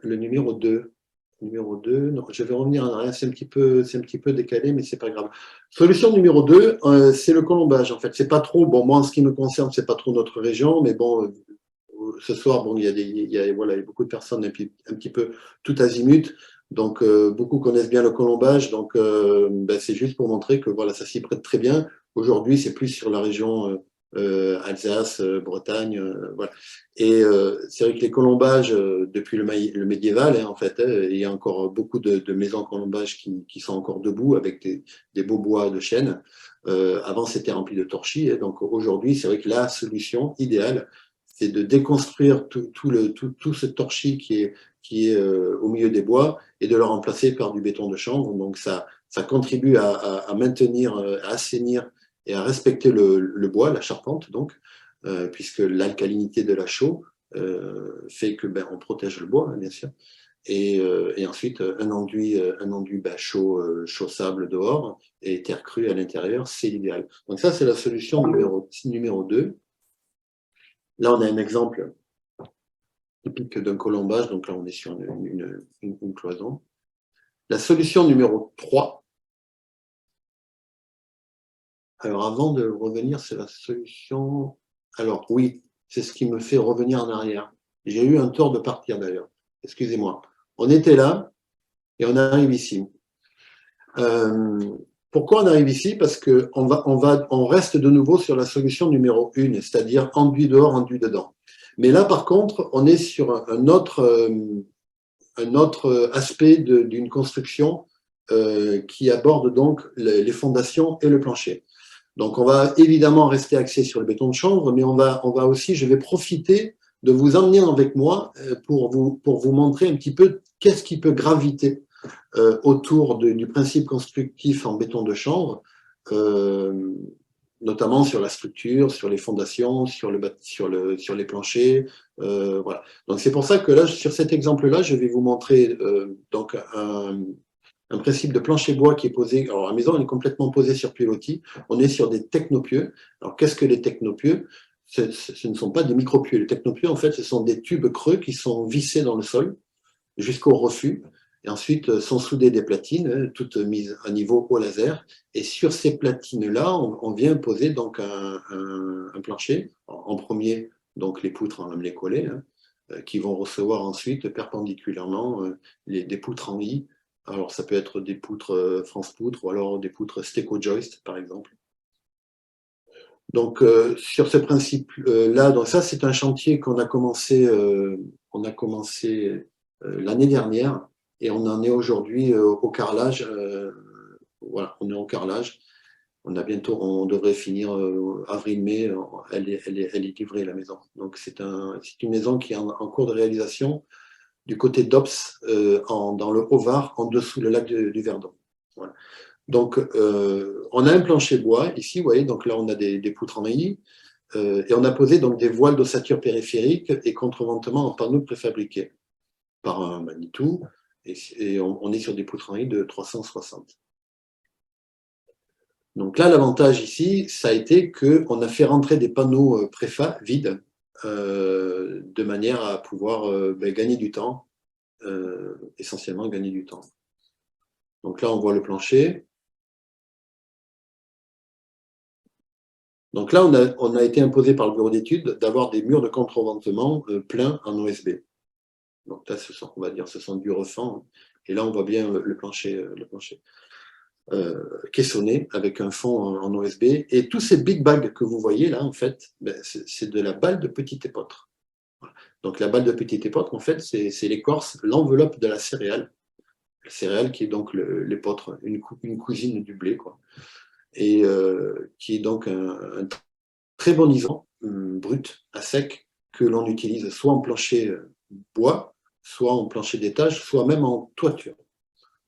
Le numéro 2. Numéro 2, non, je vais revenir en arrière, c'est un petit peu décalé, mais c'est pas grave. Solution numéro 2, c'est le colombage. En fait, c'est pas trop, bon, moi, en ce qui me concerne, c'est pas trop notre région, mais bon, ce soir, bon, il y a beaucoup de personnes un petit peu tout azimut. Donc, beaucoup connaissent bien le colombage. Donc, ben, c'est juste pour montrer que voilà, ça s'y prête très bien. Aujourd'hui, c'est plus sur la région Alsace, Bretagne, voilà. Et c'est vrai que les colombages, depuis le médiéval, hein, en fait, il y a encore beaucoup de maisons colombage qui sont encore debout avec des beaux bois de chêne. Avant, c'était rempli de torchis. Et donc, aujourd'hui, c'est vrai que la solution idéale, c'est de déconstruire tout ce torchis qui est au milieu des bois et de le remplacer par du béton de chanvre. Donc, ça contribue à maintenir, à assainir et à respecter le bois, la charpente, donc, puisque l'alcalinité de la chaux fait que on protège le bois, hein, bien sûr. et ensuite un enduit chaud, chaud sable dehors et terre crue à l'intérieur, c'est l'idéal. Donc ça, c'est la solution numéro 2. Là, on a un exemple typique d'un colombage, donc là, on est sur une cloison. La solution numéro 3, alors avant de revenir, c'est la solution... Alors oui, c'est ce qui me fait revenir en arrière. J'ai eu un tort de partir d'ailleurs, excusez-moi. On était là et on arrive ici. Pourquoi on arrive ici? Parce qu'on reste de nouveau sur la solution numéro 1, c'est-à-dire enduit dehors, enduit dedans. Mais là, par contre, on est sur un autre aspect d'une construction qui aborde donc les fondations et le plancher. Donc, on va évidemment rester axé sur le béton de chanvre, mais on va aussi, je vais profiter de vous emmener avec moi pour vous montrer un petit peu qu'est-ce qui peut graviter autour du principe constructif en béton de chanvre, notamment sur la structure, sur les fondations, sur les planchers. Voilà. Donc, c'est pour ça que là, sur cet exemple-là, je vais vous montrer donc un principe de plancher bois qui est posé. Alors, la maison, elle est complètement posée sur pilotis. On est sur des technopieux. Alors, qu'est-ce que les technopieux? Ce ne sont pas des micropieux. Les technopieux, en fait, ce sont des tubes creux qui sont vissés dans le sol jusqu'au refus. Et ensuite, sont soudées des platines, toutes mises à niveau au laser. Et sur ces platines-là, on vient poser donc un plancher. En premier, donc les poutres en lamelé collé, qui vont recevoir ensuite perpendiculairement des poutres en I. Alors, ça peut être des poutres France Poutre ou alors des poutres Steco Joist, par exemple. Donc, sur ce principe-là, donc ça, c'est un chantier qu'on a commencé, l'année dernière et on en est aujourd'hui au carrelage. Voilà, on est au carrelage. On devrait finir avril-mai. Elle est livrée, la maison. Donc, c'est une maison qui est en cours de réalisation du côté d'Ops, dans le Haut-Var, en dessous le lac du Verdon. Voilà. Donc, on a un plancher bois ici, vous voyez, donc là, on a des poutres en I, et on a posé donc des voiles d'ossature périphérique et contreventement en panneaux préfabriqués par un Manitou, et on est sur des poutres en I de 360. Donc là, l'avantage ici, ça a été qu'on a fait rentrer des panneaux préfa vides, de manière à pouvoir gagner du temps, essentiellement gagner du temps. Donc là, on voit le plancher. Donc là, on a été imposé par le bureau d'études d'avoir des murs de contreventement pleins en OSB. Donc là, on va dire, ce sont du refend. Et là, on voit bien le plancher caissonné avec un fond en OSB. Et tous ces big bags que vous voyez là, en fait, c'est de la balle de petite épeautre. Donc la balle de petite épeautre, en fait, c'est l'écorce, l'enveloppe de la céréale. La céréale qui est donc l'épeautre, une cousine du blé, quoi. Et qui est donc un très bon isolant brut à sec que l'on utilise soit en plancher bois, soit en plancher d'étage, soit même en toiture.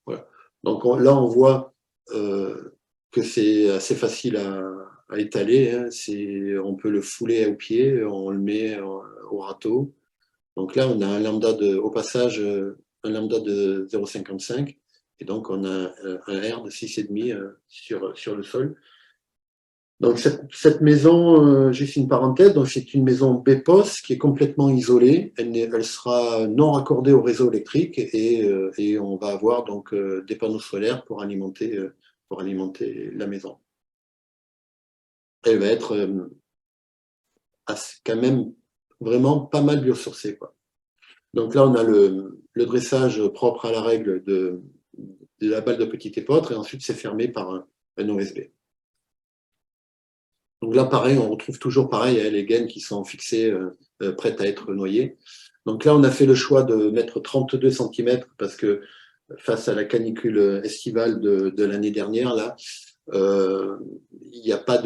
Voilà. Donc là, on voit que c'est assez facile à étaler. Hein. On peut le fouler au pied, on le met au râteau. Donc là, on a au passage, un lambda de 0,55. Et donc, on a un R de 6,5 sur le sol. Donc, cette maison, juste une parenthèse, donc c'est une maison BEPOS qui est complètement isolée. Elle sera non raccordée au réseau électrique et on va avoir donc des panneaux solaires pour alimenter la maison. Elle va être quand même vraiment pas mal biosourcée, quoi. Donc là, on a le dressage propre à la règle de la balle de petite épeautre et ensuite c'est fermé par un OSB. Donc là, pareil, on retrouve toujours pareil, les gaines qui sont fixées, prêtes à être noyées. Donc là, on a fait le choix de mettre 32 cm parce que face à la canicule estivale de l'année dernière, là, il n'y a pas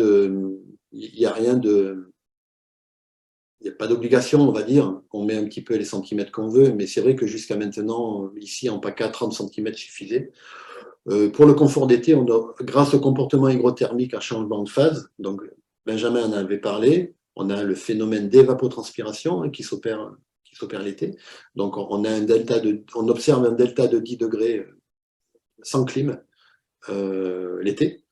d'obligation, on va dire. On met un petit peu les centimètres qu'on veut, mais c'est vrai que jusqu'à maintenant, ici, en PACA, 30 cm suffisait. Pour le confort d'été, grâce au comportement hygrothermique à changement de phase, donc Benjamin en avait parlé, on a le phénomène d'évapotranspiration qui s'opère qui s'opère l'été. Donc, on observe un delta de 10 degrés sans clim l'été.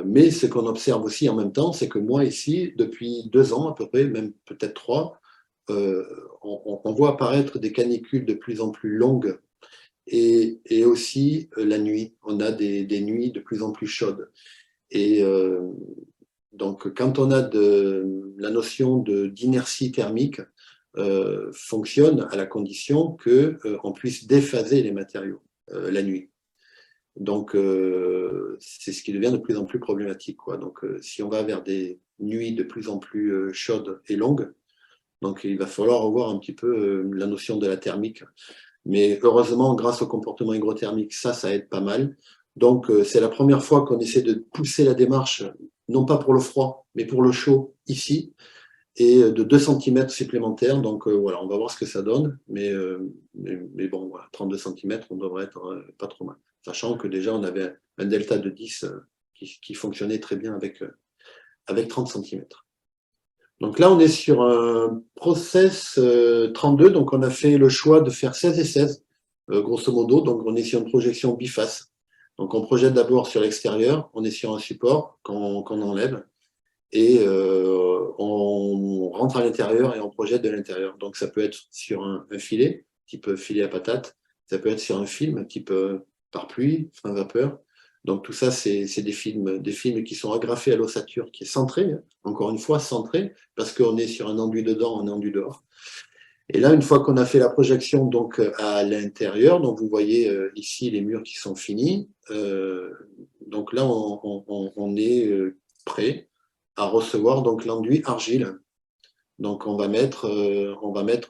Mais ce qu'on observe aussi en même temps, c'est que moi, ici, depuis 2 ans à peu près, même peut-être 3, on voit apparaître des canicules de plus en plus longues et aussi la nuit. On a des nuits de plus en plus chaudes. Et donc, quand on a la notion d'inertie thermique, fonctionne à la condition qu'on puisse déphaser les matériaux la nuit. Donc, c'est ce qui devient de plus en plus problématique, quoi. Donc, si on va vers des nuits de plus en plus chaudes et longues, donc il va falloir revoir un petit peu la notion de la thermique. Mais heureusement, grâce au comportement hygrothermique, ça aide pas mal. Donc, c'est la première fois qu'on essaie de pousser la démarche, non pas pour le froid, mais pour le chaud, ici, et de 2 cm supplémentaires. Donc, voilà, on va voir ce que ça donne. Mais bon, voilà, 32 cm, on devrait être pas trop mal. Sachant que déjà, on avait un delta de 10 qui fonctionnait très bien avec 30 cm. Donc là, on est sur un process 32, donc on a fait le choix de faire 16 et 16, grosso modo. Donc on est sur une projection biface. Donc on projette d'abord sur l'extérieur, on est sur un support qu'on enlève, et on rentre à l'intérieur et on projette de l'intérieur. Donc ça peut être sur un filet, type filet à patate, ça peut être sur un film, type pare-pluie, frein vapeur. Donc tout ça, c'est des films qui sont agrafés à l'ossature, qui est centré, hein, encore une fois centré, parce qu'on est sur un enduit dedans, un enduit dehors. Et là, une fois qu'on a fait la projection donc à l'intérieur, donc vous voyez ici les murs qui sont finis, donc là on est prêt à recevoir donc l'enduit argile. Donc on va mettre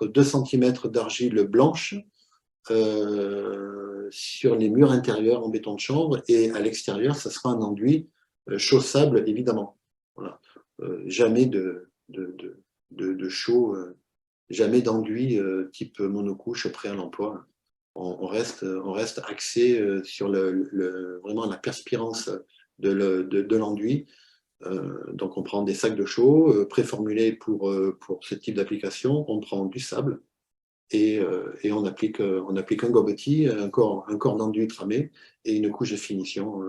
2 cm d'argile blanche sur les murs intérieurs en béton de chanvre, et à l'extérieur, ça sera un enduit chaussable, évidemment. Voilà. Jamais de chaux, jamais d'enduit type monocouche prêt à l'emploi. On reste axé sur vraiment la perspirance de l'enduit. Donc on prend des sacs de chaux préformulés pour ce type d'application, on prend du sable, et on applique un gobetti, un corps d'enduit tramé et une couche de finition,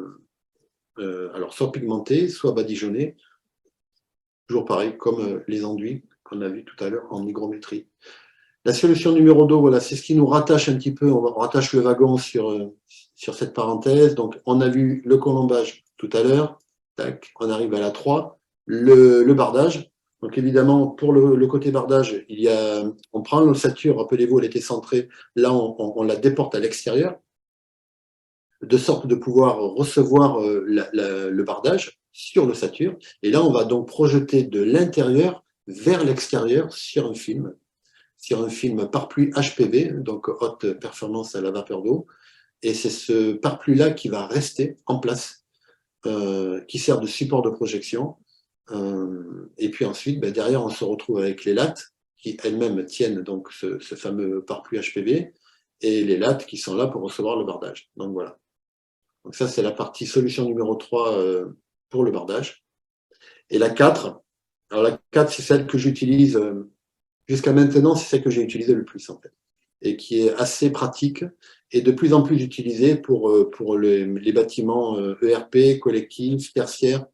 alors soit pigmentée, soit badigeonnée, toujours pareil, comme les enduits qu'on a vu tout à l'heure en hygrométrie. La solution numéro 2, voilà, c'est ce qui nous rattache un petit peu, on rattache le wagon sur cette parenthèse. Donc on a vu le colombage tout à l'heure, tac, on arrive à la 3, le bardage. Donc évidemment, pour le côté bardage, on prend l'ossature, rappelez-vous, elle était centrée, là on la déporte à l'extérieur, de sorte de pouvoir recevoir le bardage sur l'ossature, et là on va donc projeter de l'intérieur vers l'extérieur sur un film pare-pluie HPV, donc haute performance à la vapeur d'eau, et c'est ce pare-pluie-là qui va rester en place, qui sert de support de projection. Et puis ensuite, derrière, on se retrouve avec les lattes qui elles-mêmes tiennent donc ce fameux pare-pluie HPV, et les lattes qui sont là pour recevoir le bardage. Donc voilà. Donc ça, c'est la partie solution numéro 3 pour le bardage. Et la 4, alors la 4, c'est celle que j'utilise jusqu'à maintenant, c'est celle que j'ai utilisée le plus, en fait, et qui est assez pratique et de plus en plus utilisée pour les bâtiments ERP, collectifs, tertiaires,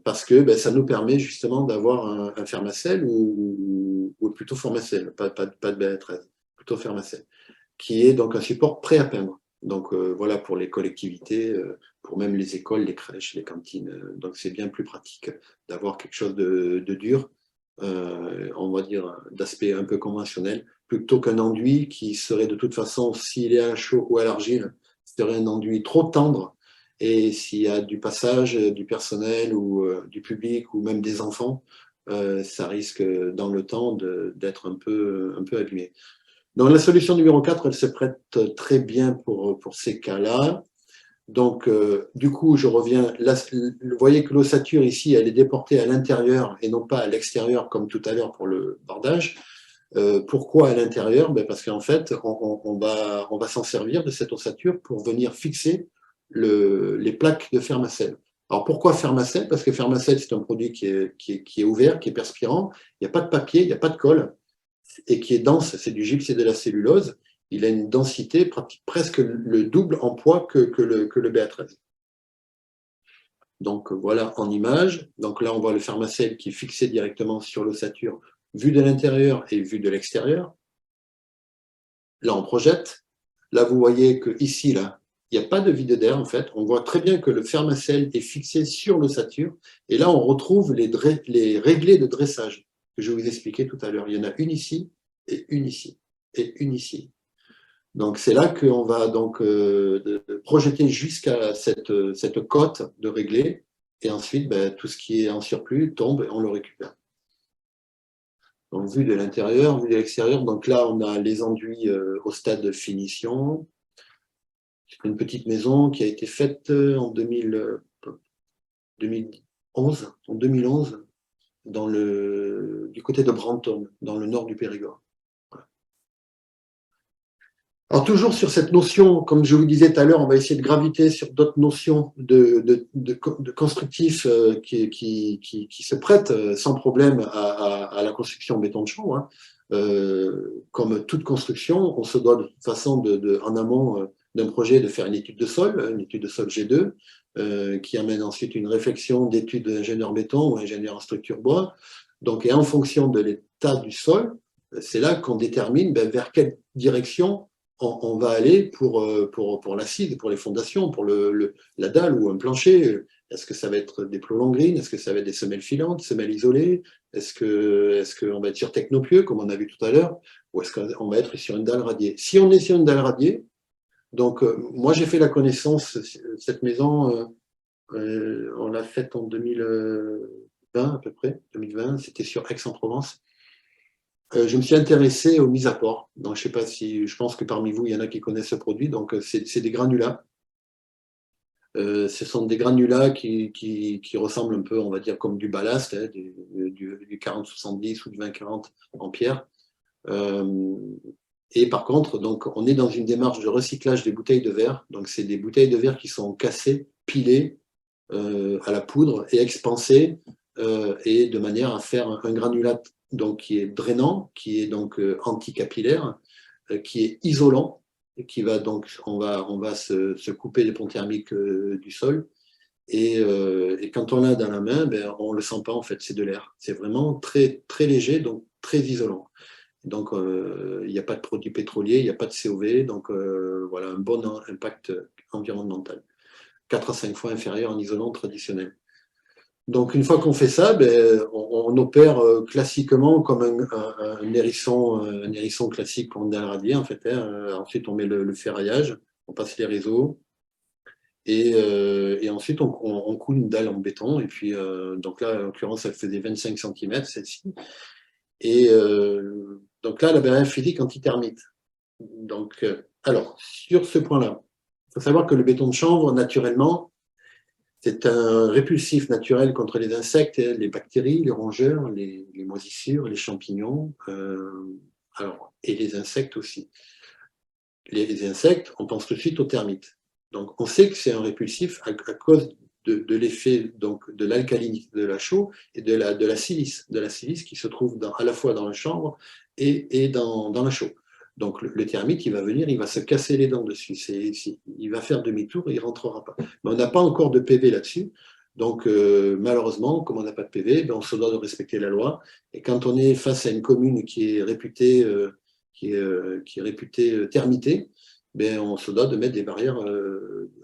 parce que ça nous permet justement d'avoir un fermacelle ou plutôt formacelle, pas de BA13, plutôt fermacelle, qui est donc un support prêt à peindre. Donc voilà, pour les collectivités, pour même les écoles, les crèches, les cantines. Donc c'est bien plus pratique d'avoir quelque chose de dur, on va dire d'aspect un peu conventionnel, plutôt qu'un enduit qui serait de toute façon, s'il est à la chaux ou à l'argile, serait un enduit trop tendre, et s'il y a du passage du personnel ou du public ou même des enfants, ça risque dans le temps d'être un peu abîmé. Donc la solution numéro 4, elle se prête très bien pour ces cas-là. Donc, du coup, je reviens. Là, vous voyez que l'ossature ici, elle est déportée à l'intérieur et non pas à l'extérieur, comme tout à l'heure pour le bardage. Pourquoi à l'intérieur? Parce qu'en fait, on va s'en servir de cette ossature pour venir fixer les plaques de Fermacell. Alors, pourquoi Fermacell? Parce que Fermacell, c'est un produit qui est ouvert, qui est perspirant. Il n'y a pas de papier, il n'y a pas de colle. et qui est dense, c'est du gypse et de la cellulose. Il a une densité presque le double en poids que le BA13. Donc voilà en image. Donc là, on voit le Fermacell qui est fixé directement sur l'ossature, vu de l'intérieur et vu de l'extérieur. Là, on projette. Là, vous voyez que ici, là, il n'y a pas de vide d'air, en fait. On voit très bien que le Fermacell est fixé sur l'ossature. Et là, on retrouve les réglés de dressage que je vous expliquais tout à l'heure. Il y en a une ici, et une ici, et une ici. Donc, c'est là qu'on va donc projeter jusqu'à cette cote de réglé. Et ensuite, ben, tout ce qui est en surplus tombe et on le récupère. Donc, vue de l'intérieur, vue de l'extérieur. Donc là, on a les enduits au stade de finition. C'est une petite maison qui a été faite en 2011, du côté de Brantôme, dans le nord du Périgord. Alors toujours sur cette notion, comme je vous disais tout à l'heure, on va essayer de graviter sur d'autres notions de constructifs qui se prêtent sans problème à la construction en béton de champ. Hein. Comme toute construction, on se doit de toute façon en amont d'un projet de faire une étude de sol G2, qui amène ensuite une réflexion d'études d'ingénieur béton ou ingénieur en structure bois. Donc, et en fonction de l'état du sol, c'est là qu'on détermine vers quelle direction on va aller pour l'acide, pour les fondations, pour la dalle ou un plancher. Est-ce que ça va être des plots longrines? Est-ce que ça va être des semelles filantes, semelles isolées? Est-ce qu'on va être sur technopieux, comme on a vu tout à l'heure? Ou est-ce qu'on va être sur une dalle radiée? Si on est sur une dalle radiée, donc moi j'ai fait la connaissance, cette maison, on l'a faite en 2020 à peu près, 2020, c'était sur Aix-en-Provence. Je me suis intéressé aux mises à port. Donc, je pense que parmi vous, il y en a qui connaissent ce produit. Donc, c'est des granulats. Ce sont des granulats qui ressemblent un peu, on va dire, comme du ballast, hein, du 40-70 ou du 20-40 en pierre. Et par contre, donc, on est dans une démarche de recyclage des bouteilles de verre. Donc, c'est des bouteilles de verre qui sont cassées, pilées à la poudre et expansées, et de manière à faire un granulat donc, qui est drainant, qui est donc anticapillaire, qui est isolant, et qui va donc, on va se couper les ponts thermiques du sol. Et quand on l'a dans la main, ben, on ne le sent pas en fait, c'est de l'air. C'est vraiment très, très léger, donc très isolant. Donc, il n'y a pas de produits pétroliers, il n'y a pas de COV, donc voilà, un bon impact environnemental. 4 à 5 fois inférieur en isolant traditionnel. Donc, une fois qu'on fait ça, ben, on opère classiquement comme un hérisson classique qu'on a radié, en fait. Hein. Ensuite, on met le ferraillage, on passe les réseaux, et ensuite, on coule une dalle en béton. Et puis, donc là, en l'occurrence, elle faisait 25 cm, celle-ci. Et donc là, la barrière physique anti-thermite. Donc, alors, sur ce point-là, il faut savoir que le béton de chanvre, naturellement, c'est un répulsif naturel contre les insectes, les bactéries, les rongeurs, les moisissures, les champignons, et les insectes aussi. Les insectes, on pense tout de suite aux termites. Donc, on sait que c'est un répulsif à cause de l'effet donc de l'alcalinité de la chaux et de la silice qui se trouve à la fois dans la chambre et dans la chaux. Donc le termite, il va venir, il va se casser les dents dessus. Il va faire demi-tour et il ne rentrera pas. Mais on n'a pas encore de PV là-dessus. Donc malheureusement, comme on n'a pas de PV, ben, on se doit de respecter la loi. Et quand on est face à une commune qui est réputée, termitée, ben, on se doit de mettre des barrières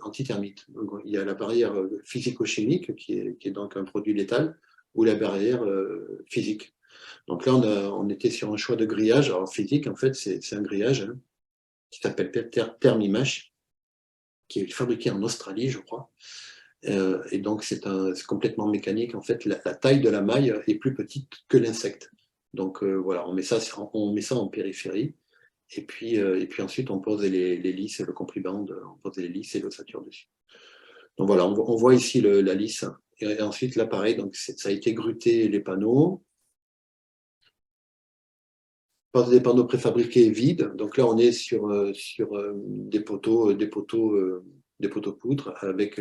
anti-termites. Il y a la barrière physico-chimique qui est donc un produit létal, ou la barrière physique. Donc là, on était sur un choix de grillage. Alors physique, en fait, c'est un grillage qui s'appelle Thermimesh, qui est fabriqué en Australie, je crois. Et donc, c'est complètement mécanique. En fait, la taille de la maille est plus petite que l'insecte. Donc voilà, on met ça en périphérie. Et puis ensuite, on pose les lisses et le compriband, on pose les lisses et l'ossature dessus. Donc voilà, on voit ici la lisse. Et ensuite, là, pareil, donc ça a été gruté les panneaux. Pas des panneaux préfabriqués vides. Donc là, on est sur des poteaux poudre avec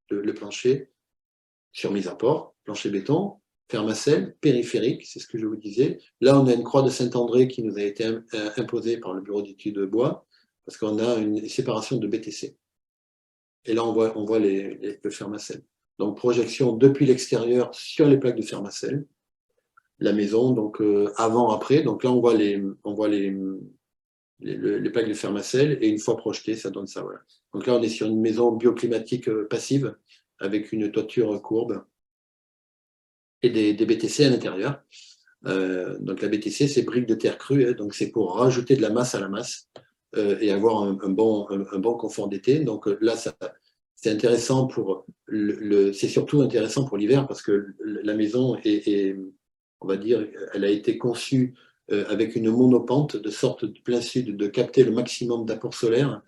le plancher sur mise à port, plancher béton, Fermacelle, périphérique, c'est ce que je vous disais. Là, on a une croix de Saint-André qui nous a été imposée par le bureau d'études de bois, parce qu'on a une séparation de BTC. Et là, on voit le Fermacelle. Donc, projection depuis l'extérieur sur les plaques de Fermacelle. La maison, donc avant, après. Donc là, on voit les plaques de Fermacelle, et une fois projetées, ça donne ça. Voilà. Donc là, on est sur une maison bioclimatique passive, avec une toiture courbe et des BTC à l'intérieur. Donc la BTC, c'est briques de terre crue, hein, donc c'est pour rajouter de la masse à la masse et avoir un bon confort d'été. Donc là, c'est intéressant pour c'est surtout intéressant pour l'hiver parce que la maison on va dire, elle a été conçue avec une monopente de sorte de plein sud de capter le maximum d'apport solaire.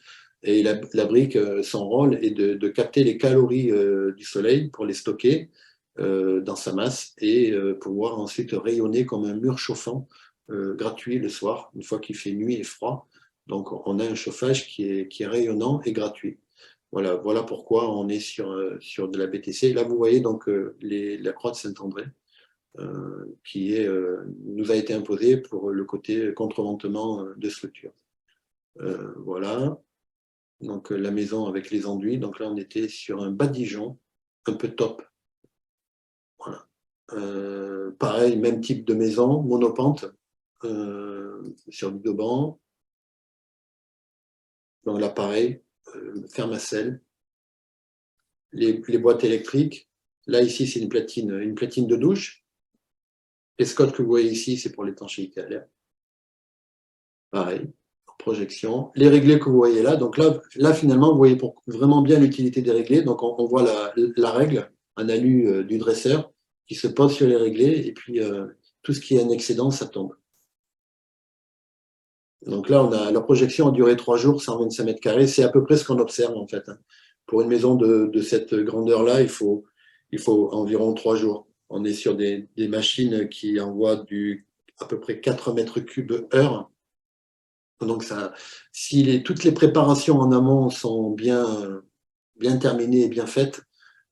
Et la brique, son rôle est de capter les calories du soleil pour les stocker dans sa masse et pouvoir ensuite rayonner comme un mur chauffant gratuit le soir, une fois qu'il fait nuit et froid. Donc on a un chauffage qui est rayonnant et gratuit. Voilà pourquoi on est sur de la BTC. Là, vous voyez donc la croix de Saint-André qui nous a été imposée pour le côté contreventement de structure. Voilà. Donc la maison avec les enduits. Donc là, on était sur un badigeon un peu top. Voilà. Pareil, même type de maison, monopente, sur du Doban. Donc là, pareil, Fermacelle. Les boîtes électriques. Là, ici, c'est une platine de douche. Les Scott que vous voyez ici, c'est pour l'étanchéité à l'air. Pareil, projection. Les réglés que vous voyez là, donc là finalement, vous voyez pour vraiment bien l'utilité des réglés. Donc, on voit la règle, un alu du dresseur qui se pose sur les réglés, et puis tout ce qui est un excédent, ça tombe. Donc là, la projection a duré 3 jours, 125 mètres carrés. C'est à peu près ce qu'on observe, en fait. Pour une maison de cette grandeur-là, il faut environ 3 jours. On est sur des machines qui envoient à peu près 4 mètres cubes heure. Donc, si toutes les préparations en amont sont bien terminées et bien faites,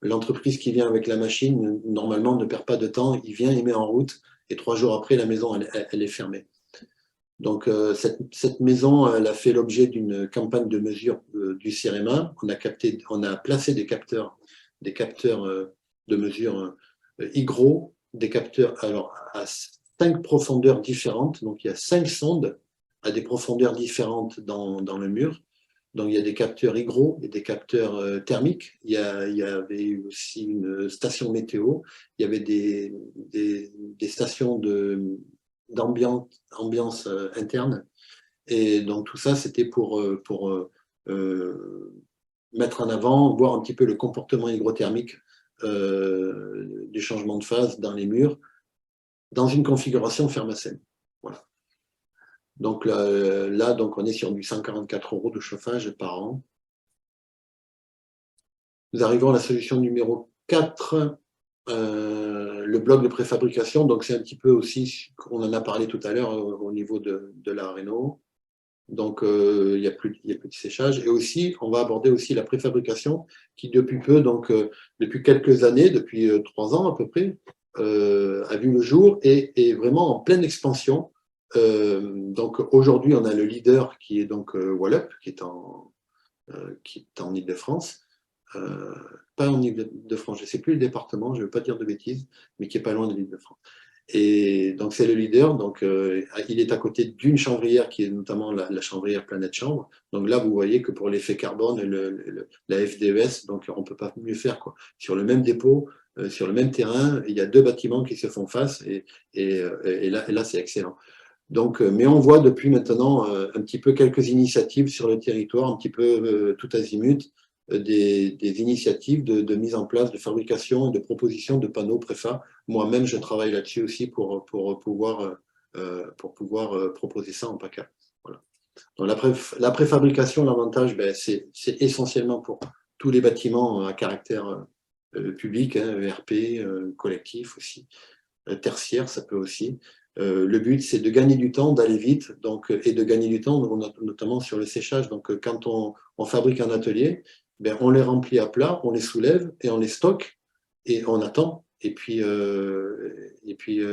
l'entreprise qui vient avec la machine, normalement, ne perd pas de temps. Il vient, il met en route, et 3 jours après, la maison, elle est fermée. Donc, cette maison, elle a fait l'objet d'une campagne de mesure du CEREMA. On a placé des capteurs de mesure IGRO, des capteurs à 5 profondeurs différentes. Donc, il y a 5 sondes à des profondeurs différentes dans le mur. Donc, il y a des capteurs IGRO et des capteurs thermiques. Il y avait aussi une station météo. Il y avait des stations d'ambiance interne. Et donc, tout ça, c'était pour mettre en avant, voir un petit peu le comportement hygrothermique du changement de phase dans les murs, dans une configuration Fermacelle. Voilà. Donc là, donc on est sur du 144 € de chauffage par an. Nous arrivons à la solution numéro 4, le bloc de préfabrication. Donc c'est un petit peu aussi, on en a parlé tout à l'heure au niveau de la réno. Donc il n'y a plus de séchage. Et aussi, on va aborder aussi la préfabrication qui depuis peu, donc depuis quelques années, depuis 3 ans à peu près, a vu le jour et est vraiment en pleine expansion. Donc aujourd'hui, on a le leader qui est donc Wallup, qui est en Île-de-France. Pas en Île-de-France, je ne sais plus le département, je ne veux pas dire de bêtises, mais qui est pas loin de l'Île-de-France. Et donc c'est le leader, donc il est à côté d'une chanvrière qui est notamment la chanvrière Planète Chambre. Donc là, vous voyez que pour l'effet carbone, la FDES, donc on ne peut pas mieux faire, quoi. Sur le même dépôt, sur le même terrain, il y a 2 bâtiments qui se font face, et là c'est excellent. Donc, mais on voit depuis maintenant un petit peu quelques initiatives sur le territoire, un petit peu tout azimut, des initiatives de mise en place, de fabrication et de proposition de panneaux préfa. Moi-même, je travaille là-dessus aussi pour pouvoir proposer ça en PACA. Voilà. Donc, la préfabrication, l'avantage, c'est essentiellement pour tous les bâtiments à caractère public, hein, ERP, collectif aussi, tertiaire, ça peut aussi. Le but, c'est de gagner du temps, d'aller vite, donc, et de gagner du temps, notamment sur le séchage. Donc, quand on fabrique un atelier, on les remplit à plat, on les soulève et on les stocke et on attend.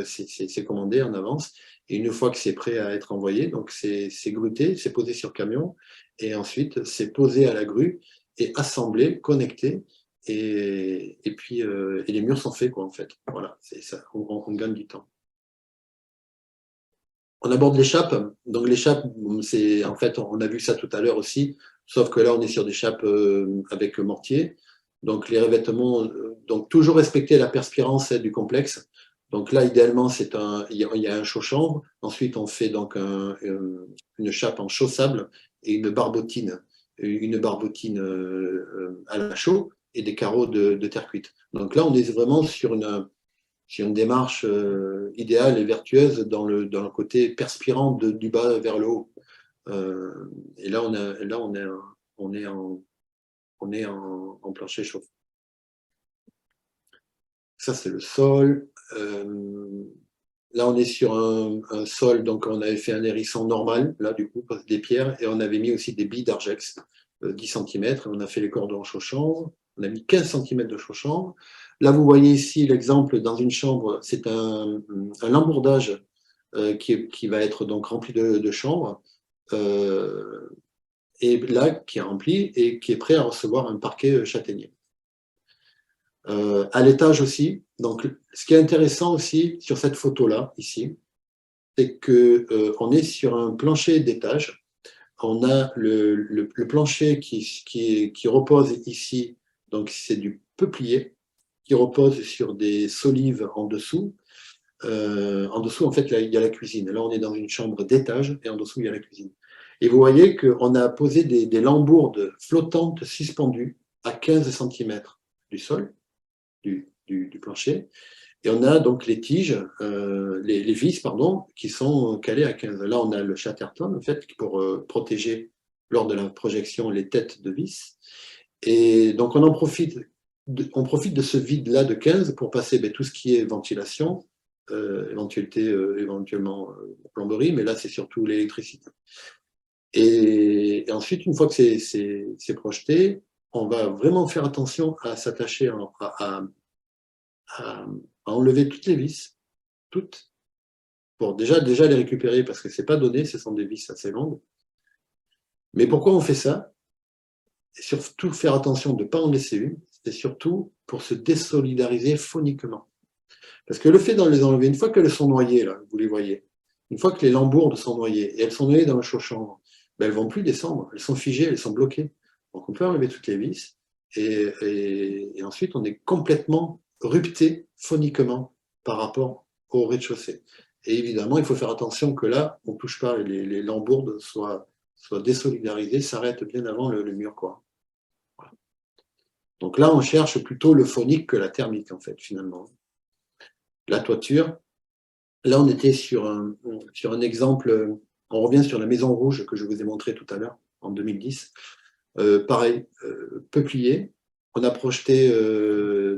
c'est commandé en avance. Et une fois que c'est prêt à être envoyé, donc c'est gruté, c'est posé sur camion, et ensuite c'est posé à la grue et assemblé, connecté, et les murs sont faits, quoi, en fait. Voilà, c'est ça, on gagne du temps. On aborde l'échappe. Donc l'échappe, c'est en fait, on a vu ça tout à l'heure aussi, sauf que là, on est sur des chapes avec mortier. Donc les revêtements, donc toujours respecter la perspirance du complexe. Donc là, idéalement, il y a un chaud-chanvre. Ensuite, on fait donc une chape en chaux-sable et une barbotine à la chaux et des carreaux de terre cuite. Donc là, on est vraiment sur une démarche idéale et vertueuse dans le côté perspirant du bas vers le haut. Et là, on est en plancher chaud. Ça, c'est le sol. Là, on est sur un sol, donc on avait fait un hérisson normal, là, du coup, des pierres, et on avait mis aussi des billes d'argex, 10 cm, et on a fait les cordons en chaux-chanvre. On a mis 15 cm de chaux-chanvre. Là, vous voyez ici l'exemple dans une chambre, c'est un lambourdage qui va être donc rempli de chanvre, et là, qui est rempli et qui est prêt à recevoir un parquet châtaignier. À l'étage aussi. Donc, ce qui est intéressant aussi sur cette photo-là, ici, c'est qu'on est sur un plancher d'étage. On a le plancher qui repose ici, donc c'est du peuplier, qui repose sur des solives en dessous. En dessous, en fait, là, il y a la cuisine. Là, on est dans une chambre d'étage et en dessous, il y a la cuisine. Et vous voyez qu'on a posé des lambourdes flottantes suspendues à 15 cm du sol, du plancher. Et on a donc les tiges, les vis, pardon, qui sont calées à 15. Là, on a le Chatterton, en fait, pour protéger lors de la projection les têtes de vis. Et donc, on profite de ce vide-là de 15 pour passer tout ce qui est ventilation, éventuellement plomberie, mais là, c'est surtout l'électricité. Et ensuite, une fois que c'est projeté, on va vraiment faire attention à s'attacher à enlever toutes les vis, toutes, pour déjà les récupérer, parce que c'est pas donné, ce sont des vis assez longues. Mais pourquoi on fait ça? Et surtout faire attention de ne pas en laisser une, c'est surtout pour se désolidariser phoniquement. Parce que le fait d'en les enlever, une fois qu'elles sont noyées, là, vous les voyez, une fois que les lambourdes sont noyées, et elles sont noyées dans le chaud-chanvre, elles ne vont plus descendre, elles sont figées, elles sont bloquées. Donc on peut enlever toutes les vis, et ensuite on est complètement rupté phoniquement par rapport au rez-de-chaussée. Et évidemment, il faut faire attention que là, on ne touche pas, les lambourdes soient désolidarisées, s'arrêtent bien avant le mur, quoi. Voilà. Donc là, on cherche plutôt le phonique que la thermique, en fait, finalement. La toiture, là, on était sur un exemple, on revient sur la Maison Rouge que je vous ai montré tout à l'heure, en 2010. Pareil, peuplier. On a projeté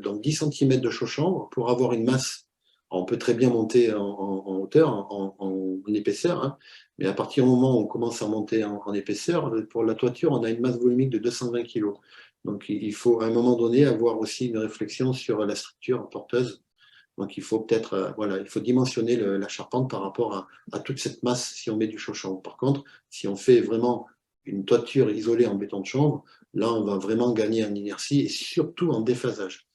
donc 10 cm de chaud-chanvre pour avoir une masse. On peut très bien monter en hauteur, en épaisseur, hein, mais à partir du moment où on commence à monter en épaisseur, pour la toiture, on a une masse volumique de 220 kg. Donc il faut à un moment donné avoir aussi une réflexion sur la structure porteuse. Donc il faut peut-être voilà, il faut dimensionner la charpente par rapport à toute cette masse si on met du chaud-chanvre. Par contre, si on fait vraiment une toiture isolée en béton de chanvre, là on va vraiment gagner en inertie et surtout en déphasage.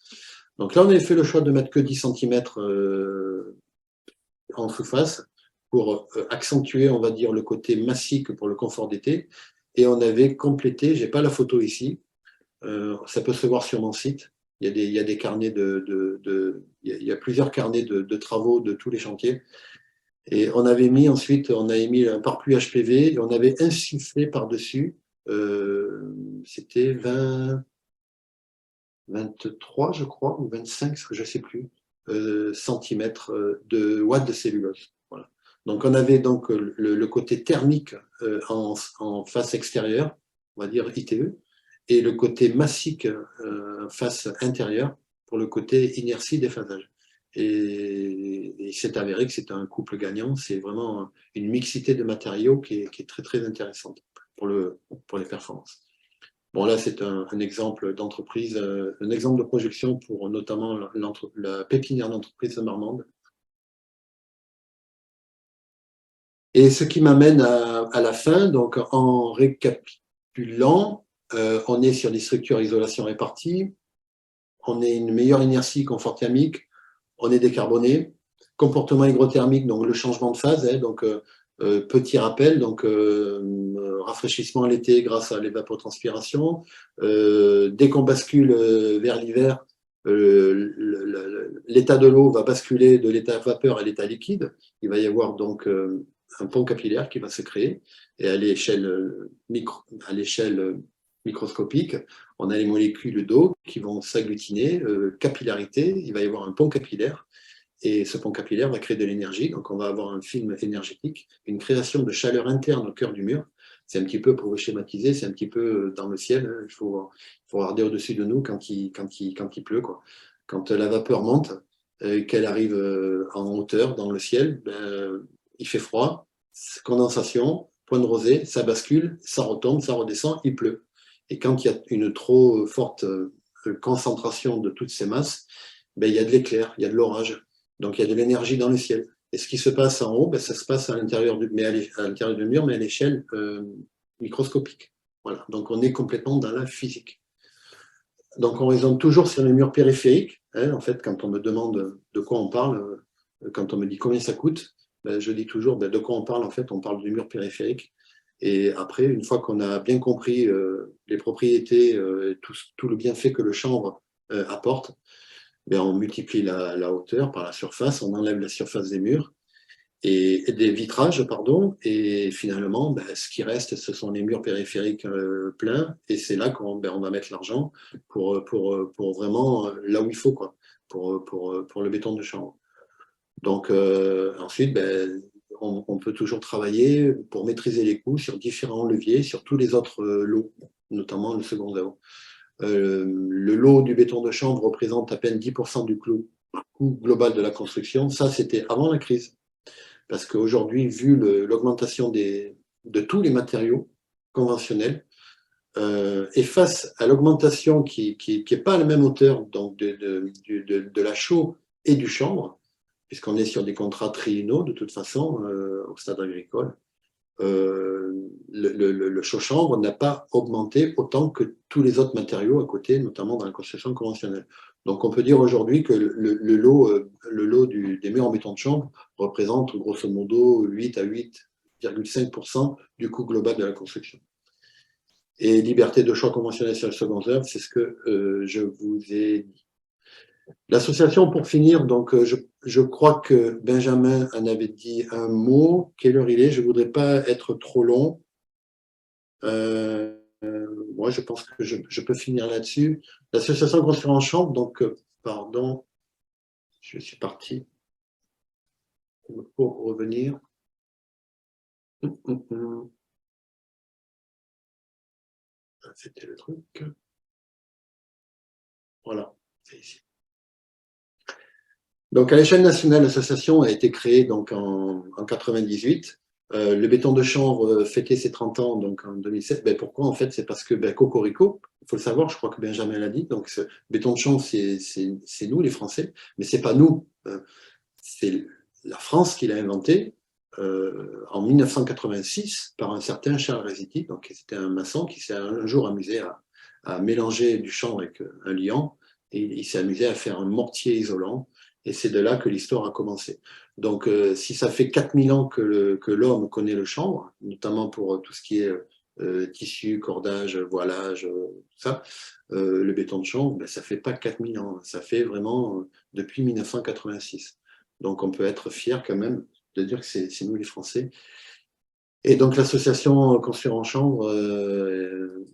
Donc là on avait fait le choix de mettre que 10 cm en sous-face pour accentuer, on va dire, le côté massique pour le confort d'été. Et on avait complété, j'ai pas la photo ici, ça peut se voir sur mon site. Il y a des carnets il y a plusieurs carnets de travaux de tous les chantiers. Et on avait mis ensuite, on avait mis un parapluie HPV et on avait insufflé par-dessus, c'était 23, je crois, ou 25, je ne sais plus, centimètres de watts de cellulose. Voilà. Donc on avait donc le côté thermique en face extérieure, on va dire ITE, et le côté massique face intérieure pour le côté inertie déphasage. Et il s'est avéré que c'est un couple gagnant, c'est vraiment une mixité de matériaux qui est très très intéressante pour les performances. Bon, là, c'est un exemple d'entreprise, un exemple de projection pour notamment la pépinière d'entreprise de Marmande. Et ce qui m'amène à la fin, donc en récapitulant, on est sur des structures à isolation répartie, on est une meilleure inertie confort thermique, on est décarboné, comportement hygrothermique, donc le changement de phase, hein, donc petit rappel, donc rafraîchissement l'été grâce à l'évapotranspiration, dès qu'on bascule vers l'hiver, l'état de l'eau va basculer de l'état vapeur à l'état liquide, il va y avoir donc un pont capillaire qui va se créer, et à l'échelle microscopique, on a les molécules d'eau qui vont s'agglutiner, capillarité, il va y avoir un pont capillaire, et ce pont capillaire va créer de l'énergie, donc on va avoir un film énergétique, une création de chaleur interne au cœur du mur. C'est un petit peu, pour vous schématiser, c'est un petit peu dans le ciel, hein. Il faut regarder au-dessus de nous quand il pleut, quoi. Quand la vapeur monte, qu'elle arrive en hauteur dans le ciel, ben, il fait froid, condensation, point de rosée, ça bascule, ça retombe, ça redescend, il pleut. Et quand il y a une trop forte concentration de toutes ces masses, ben, il y a de l'éclair, il y a de l'orage. Donc il y a de l'énergie dans le ciel. Et ce qui se passe en haut, ben, ça se passe à l'intérieur du mur, mais à l'échelle microscopique. Voilà. Donc on est complètement dans la physique. Donc on raisonne toujours sur les murs périphériques. Hein, en fait, quand on me demande de quoi on parle, quand on me dit combien ça coûte, ben, je dis toujours de quoi on parle. En fait, on parle du mur périphérique. Et après, une fois qu'on a bien compris les propriétés, tout le bienfait que le chanvre apporte, ben, on multiplie la hauteur par la surface, on enlève la surface des murs et des vitrages, pardon, et finalement, ben, ce qui reste, ce sont les murs périphériques pleins, et c'est là qu'on on va mettre l'argent pour vraiment là où il faut, quoi, pour le béton de chanvre. Donc ensuite, ben, on peut toujours travailler pour maîtriser les coûts sur différents leviers, sur tous les autres lots, notamment le second zéro. Le lot du béton de chanvre représente à peine 10% du coût global de la construction. Ça, c'était avant la crise. Parce qu'aujourd'hui, vu l'augmentation de tous les matériaux conventionnels, et face à l'augmentation qui n'est pas à la même hauteur donc de la chaux et du chanvre, puisqu'on est sur des contrats triennaux de toute façon au stade agricole, le chaud-chambre n'a pas augmenté autant que tous les autres matériaux à côté, notamment dans la construction conventionnelle. Donc on peut dire aujourd'hui que le lot des murs en béton de chambre représente grosso modo 8 à 8,5% du coût global de la construction. Et liberté de choix conventionnelle sur le second œuvre, c'est ce que je vous ai dit. L'association, pour finir, donc je crois que Benjamin en avait dit un mot. Quelle heure il est? Je ne voudrais pas être trop long. Moi, je pense que je peux finir là-dessus. L'association Construire en Chambre, donc, pardon, je suis parti pour revenir. C'était le truc. Voilà, c'est ici. Donc, à l'échelle nationale, l'association a été créée donc, en 98. Le béton de chanvre fêtait ses 30 ans donc en 2007. Ben, pourquoi en fait? C'est parce que ben, Cocorico, il faut le savoir, je crois que Benjamin l'a dit, donc ce béton de chanvre, c'est nous les Français, mais c'est pas nous. C'est la France qui l'a inventé en 1986 par un certain Charles Résiti. Donc c'était un maçon qui s'est un jour amusé à mélanger du chanvre avec un liant, et il s'est amusé à faire un mortier isolant. Et c'est de là que l'histoire a commencé. Donc, si ça fait 4000 ans que l'homme connaît le chanvre, notamment pour tout ce qui est tissu, cordage, voilage, tout ça, le béton de chanvre, ben, ça fait pas 4000 ans. Ça fait vraiment depuis 1986. Donc, on peut être fier quand même de dire que c'est nous les Français. Et donc l'association Construire en Chambre,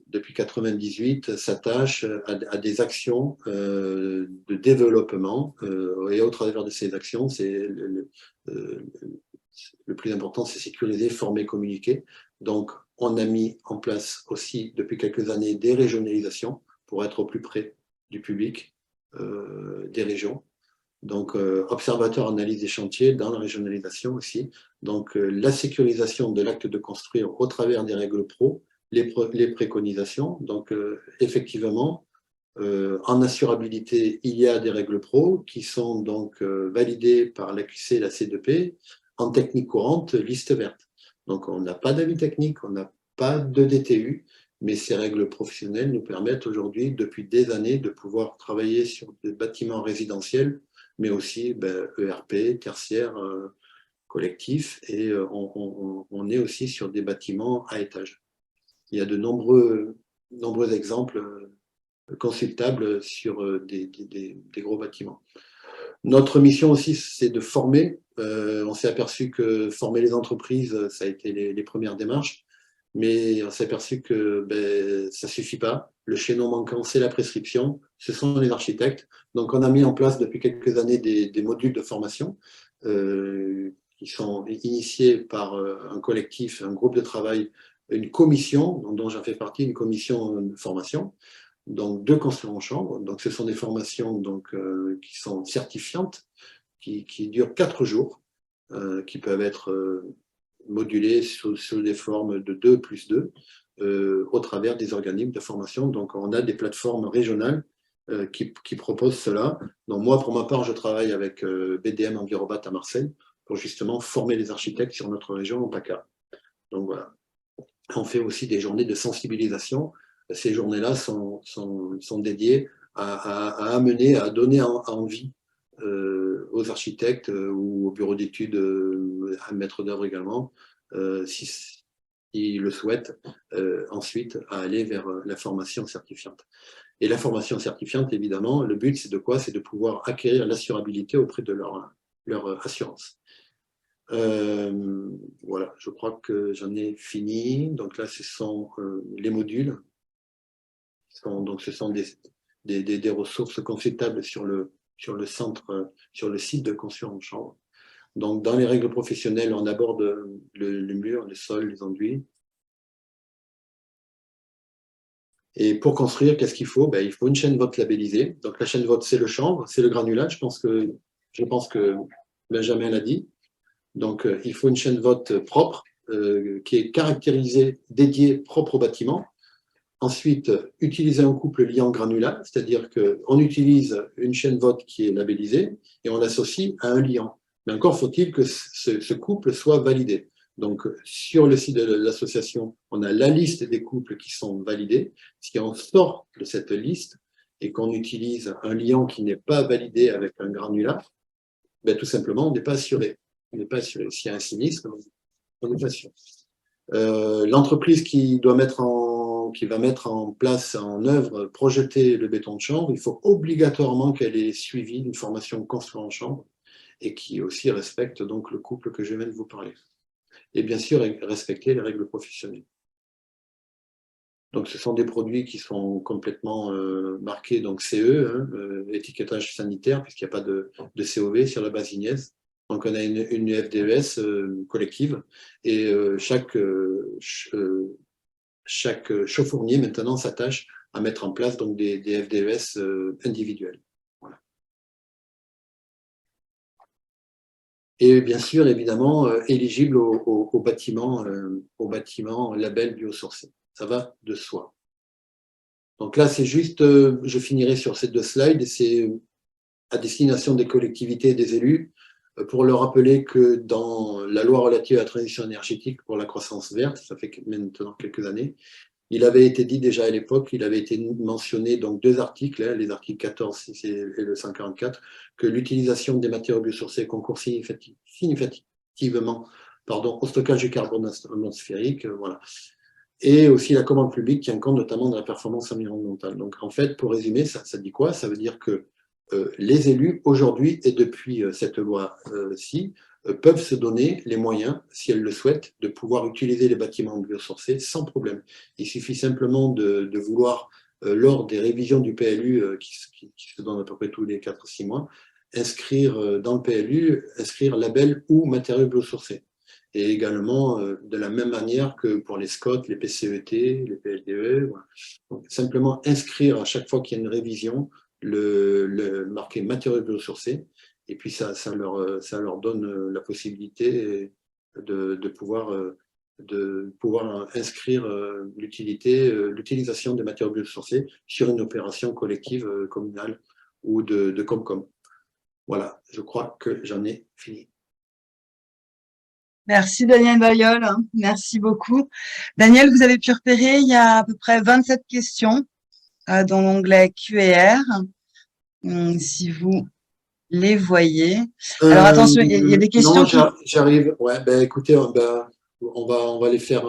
depuis 98, s'attache à des actions de développement. Et au travers de ces actions, le plus important, c'est sécuriser, former, communiquer. Donc on a mis en place aussi depuis quelques années des régionalisations pour être au plus près du public des régions. Donc, observateur analyse des chantiers dans la régionalisation aussi. Donc, la sécurisation de l'acte de construire au travers des règles pro, les préconisations. Donc, effectivement, en assurabilité, il y a des règles pro qui sont donc validées par l'AQC et la C2P. En technique courante, liste verte. Donc, on n'a pas d'avis technique, on n'a pas de DTU, mais ces règles professionnelles nous permettent aujourd'hui, depuis des années, de pouvoir travailler sur des bâtiments résidentiels, mais aussi ERP, tertiaire, collectif, et on est aussi sur des bâtiments à étage. Il y a de nombreux exemples consultables sur des gros bâtiments. Notre mission aussi, c'est de former. On s'est aperçu que former les entreprises, ça a été les premières démarches, mais on s'est aperçu que ça suffit pas. Le chaînon manquant, c'est la prescription, ce sont les architectes. Donc, on a mis en place depuis quelques années des modules de formation qui sont initiés par un collectif, un groupe de travail, une commission, dont j'en fais partie, une commission de formation, donc 2 constructeurs en chambre. Donc, ce sont des formations qui sont certifiantes, qui durent 4 jours, qui peuvent être modulées sous des formes de 2+2, au travers des organismes de formation. Donc, on a des plateformes régionales qui proposent cela. Donc, moi, pour ma part, je travaille avec BDM Envirobat à Marseille pour justement former les architectes sur notre région en PACA. Donc, voilà. On fait aussi des journées de sensibilisation. Ces journées-là sont dédiées à amener, à donner envie aux architectes ou aux bureaux d'études, à maître d'œuvre également, s'ils le souhaitent, ensuite à aller vers la formation certifiante. Et la formation certifiante, évidemment, le but, c'est de quoi? C'est de pouvoir acquérir l'assurabilité auprès de leur assurance. Voilà, je crois que j'en ai fini. Donc là, ce sont les modules. Donc, ce sont des ressources consultables sur le centre, sur le site de construction en chambre. Donc, dans les règles professionnelles, on aborde le mur, les sols, les enduits. Et pour construire, qu'est-ce qu'il faut? Il faut une chaîne vote labellisée. Donc, la chaîne vote, c'est le chanvre, c'est le granulat. Je pense que Benjamin l'a dit. Donc, il faut une chaîne vote propre, qui est caractérisée, dédiée, propre au bâtiment. Ensuite, utiliser un couple liant granulat, c'est-à-dire qu'on utilise une chaîne vote qui est labellisée et on l'associe à un liant. Mais encore faut-il que ce couple soit validé. Donc, sur le site de l'association, on a la liste des couples qui sont validés. Si on sort de cette liste et qu'on utilise un liant qui n'est pas validé avec un granulat, tout simplement, on n'est pas assuré. On n'est pas assuré. S'il y a un sinistre, on n'est pas assuré. L'entreprise qui va mettre en place, en œuvre, projeter le béton de chambre, il faut obligatoirement qu'elle ait suivi une formation construite en chambre et qui aussi respecte donc le couple que je viens de vous parler. Et bien sûr, respecter les règles professionnelles. Donc, ce sont des produits qui sont complètement marqués, donc CE, étiquetage sanitaire, puisqu'il n'y a pas de COV sur la base INES. Donc, on a une FDES collective et chaque chauffournier maintenant s'attache à mettre en place donc des FDES individuels. Voilà. Et bien sûr, évidemment, éligible au bâtiment label biosourcé. Ça va de soi. Donc là, c'est juste, je finirai sur ces 2 slides, c'est à destination des collectivités et des élus, pour leur rappeler que dans la loi relative à la transition énergétique pour la croissance verte, ça fait maintenant quelques années, il avait été dit déjà à l'époque, il avait été mentionné donc 2 articles, les articles 14 et le 144, que l'utilisation des matériaux biosourcés concourt significativement au stockage du carbone atmosphérique, voilà. Et aussi la commande publique qui tient compte notamment de la performance environnementale. Donc en fait, pour résumer, ça dit quoi? Ça veut dire que les élus, aujourd'hui et depuis cette loi-ci, peuvent se donner les moyens, si elles le souhaitent, de pouvoir utiliser les bâtiments biosourcés sans problème. Il suffit simplement de vouloir, lors des révisions du PLU, qui se donnent à peu près tous les 4-6 mois, inscrire dans le PLU, inscrire label ou matériaux biosourcés. Et également, de la même manière que pour les SCOT, les PCET, les PLDE, voilà. Donc, simplement inscrire à chaque fois qu'il y a une révision, le marqué matériaux biosourcés, et puis ça leur donne la possibilité de pouvoir de pouvoir inscrire l'utilisation des matériaux biosourcés sur une opération collective communale ou de Comcom. Voilà, je crois que j'en ai fini. Merci Daniel Bayeul, merci beaucoup. Daniel, vous avez pu repérer, il y a à peu près 27 questions dans l'onglet Q&R, si vous les voyez. Alors attention, il y a des Non, questions qui... j'arrive. Ouais, ben écoutez, on va les faire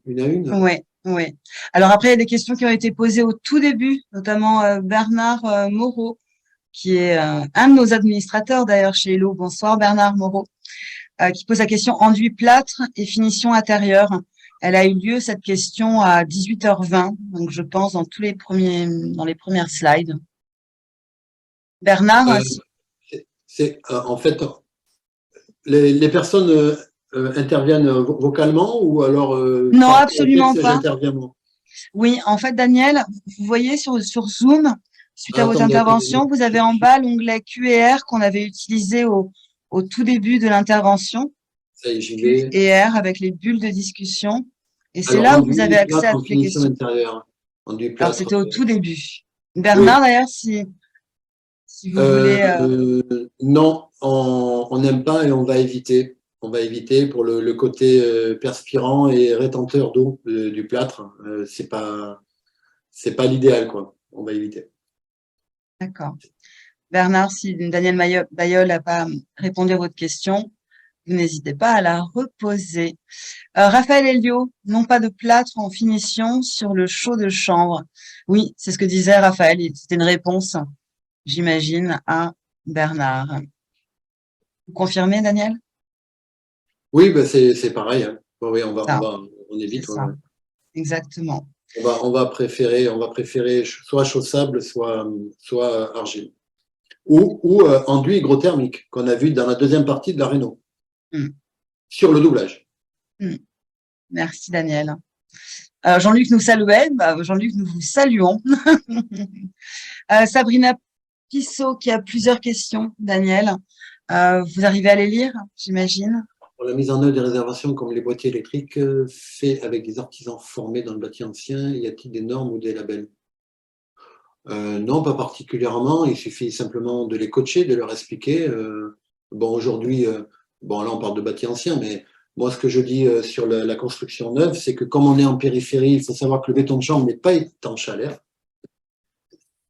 une à une. Oui, oui. Alors après, il y a des questions qui ont été posées au tout début, notamment Bernard Moreau, qui est un de nos administrateurs d'ailleurs chez Hello. Bonsoir Bernard Moreau, qui pose la question enduit plâtre et finition intérieure. Elle a eu lieu, cette question, à 18h20, donc je pense dans dans les premières slides. Bernard, Euh, En fait, les personnes interviennent vocalement ou alors non, par rapport au absolument texte, pas. j'interviens moi. Oui, en fait, Daniel, vous voyez sur Zoom, suite à Ah, votre attendez, intervention, vous avez en bas l'onglet Q&R qu'on avait utilisé au tout début de l'intervention. ça y est, j'y Q vais. et R avec les bulles de discussion. Et c'est Alors, là où vous avez enduit accès plâtre à en toutes les finition questions. intérieure. Enduit Alors, plâtre. c'était au tout début. Oui. Bernard, d'ailleurs, si vous voulez, Non, on n'aime pas et on va éviter. On va éviter pour le côté perspirant et rétenteur d'eau du plâtre. C'est pas l'idéal, quoi. On va éviter. d'accord. Bernard, si Daniel Bayeul n'a pas répondu à votre question, vous n'hésitez pas à la reposer. Raphaël Elio, non pas de plâtre en finition sur le chaud de chambre. Oui, c'est ce que disait Raphaël. C'était une réponse, j'imagine, à Bernard. Vous confirmez, Daniel? Oui, bah c'est pareil, hein. Oui, Ça, on c'est évite. Ouais, ça, ouais. exactement. On va préférer soit chaussable, soit argile. Ou enduit hygrothermique, qu'on a vu dans la deuxième partie de la réno, Hmm, sur le doublage. hmm. Merci, Daniel. Jean-Luc nous saluait. Bah, Jean-Luc, nous vous saluons. Sabrina Pissot qui a plusieurs questions, Daniel. Vous arrivez à les lire, j'imagine? Pour la mise en œuvre des réservations comme les boîtiers électriques, faits avec des artisans formés dans le bâti ancien, y a-t-il des normes ou des labels? Non, pas particulièrement. Il suffit simplement de les coacher, de leur expliquer. Bon, aujourd'hui, bon, là, on parle de bâti ancien, mais moi, ce que je dis sur la construction neuve, c'est que comme on est en périphérie, il faut savoir que le béton de chambre n'est pas étanche à l'air.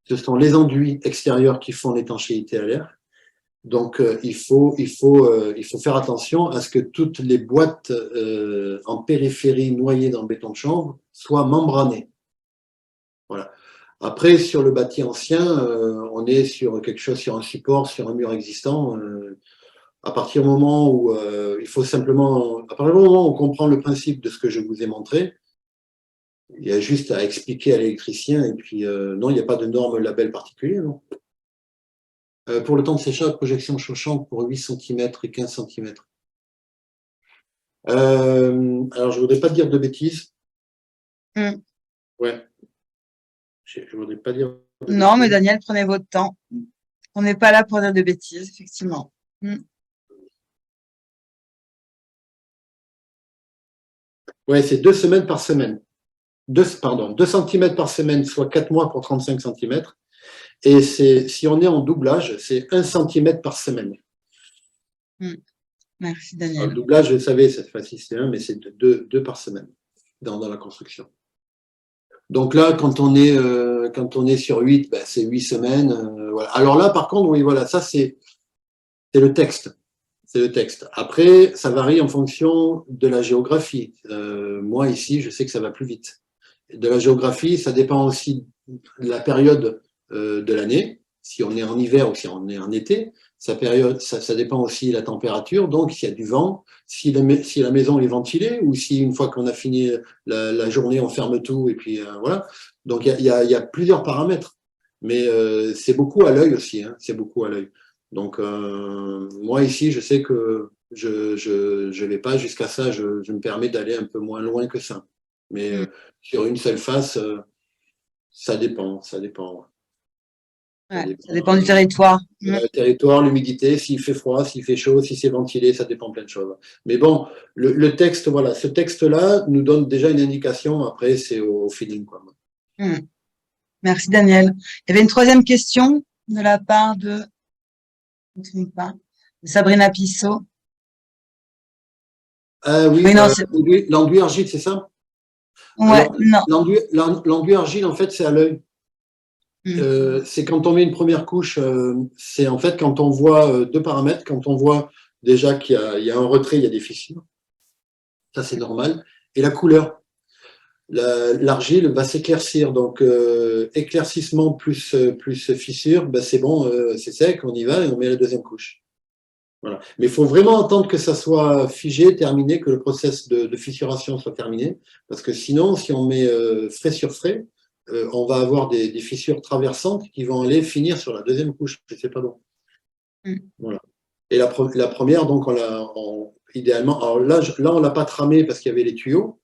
Ce sont les enduits extérieurs qui font l'étanchéité à l'air. Donc, il faut faire attention à ce que toutes les boîtes en périphérie noyées dans le béton de chanvre soient membranées. Voilà. Après, sur le bâti ancien, on est sur quelque chose, sur un support, sur un mur existant. À partir du moment où il faut simplement, à partir du moment où on comprend le principe de ce que je vous ai montré, il y a juste à expliquer à l'électricien. Et puis, non, il n'y a pas de norme label particulier, non. Pour le temps de séchage, projection chauffante pour 8 cm et 15 cm. Alors, je voudrais pas dire de bêtises. Hmm. Ouais, je voudrais pas dire de Non, mais bêtises. Daniel, prenez votre temps. On n'est pas là pour dire de bêtises, effectivement. Hmm. Ouais, c'est 2 semaines par semaine. 2 cm par semaine, soit 4 mois pour 35 cm. Et si on est en doublage, c'est 1 cm par semaine. Hmm. Merci, Alors, le Daniel. doublage, je le savais, cette fois-ci, c'est 1, mais c'est 2 par semaine dans la construction. Donc là, quand on est sur 8, ben, c'est 8 semaines. Voilà. Alors là, par contre, oui, voilà, ça, c'est le texte. C'est le texte. Après, ça varie en fonction de la géographie. Moi, ici, je sais que ça va plus vite. De la géographie, ça dépend aussi de la période de l'année. Si on est en hiver ou si on est en été, ça dépend aussi de la température. Donc, s'il y a du vent, si la maison est ventilée ou si une fois qu'on a fini la journée, on ferme tout et puis voilà. Donc, il y a plusieurs paramètres. Mais c'est beaucoup à l'œil aussi. Hein, c'est beaucoup à l'œil. Donc, moi, ici, je sais que je vais pas jusqu'à ça. Je me permets d'aller un peu moins loin que ça. Mais Hmm. sur une seule face, ça dépend. Ouais, ça dépend du territoire. Le territoire, l'humidité, s'il fait froid, s'il fait chaud, si c'est ventilé, ça dépend plein de choses. Mais bon, le texte, voilà, ce texte-là nous donne déjà une indication. Après, c'est au feeling, quoi. Mm. Merci Daniel. Il y avait une troisième question de la part de, je ne me trompe pas, de Sabrina Pissot. Oui, Oui, non, l'enduit argile, c'est ça? ouais, Alors, non. l'enduit argile, en fait, c'est à l'œil. Mm. C'est quand on met une première couche, c'est en fait quand on voit deux paramètres, quand on voit déjà qu'il y a un retrait, il y a des fissures, ça c'est normal, et la couleur. L'argile va s'éclaircir, donc éclaircissement plus fissure, ben c'est bon, c'est sec, on y va et on met la deuxième couche. Voilà. Mais il faut vraiment attendre que ça soit figé, terminé, que le process de fissuration soit terminé, parce que sinon, si on met frais sur frais, on va avoir des fissures traversantes qui vont aller finir sur la deuxième couche. C'est pas bon. Mm. Voilà. Et la première, donc, idéalement, alors là, on l'a pas tramé parce qu'il y avait les tuyaux,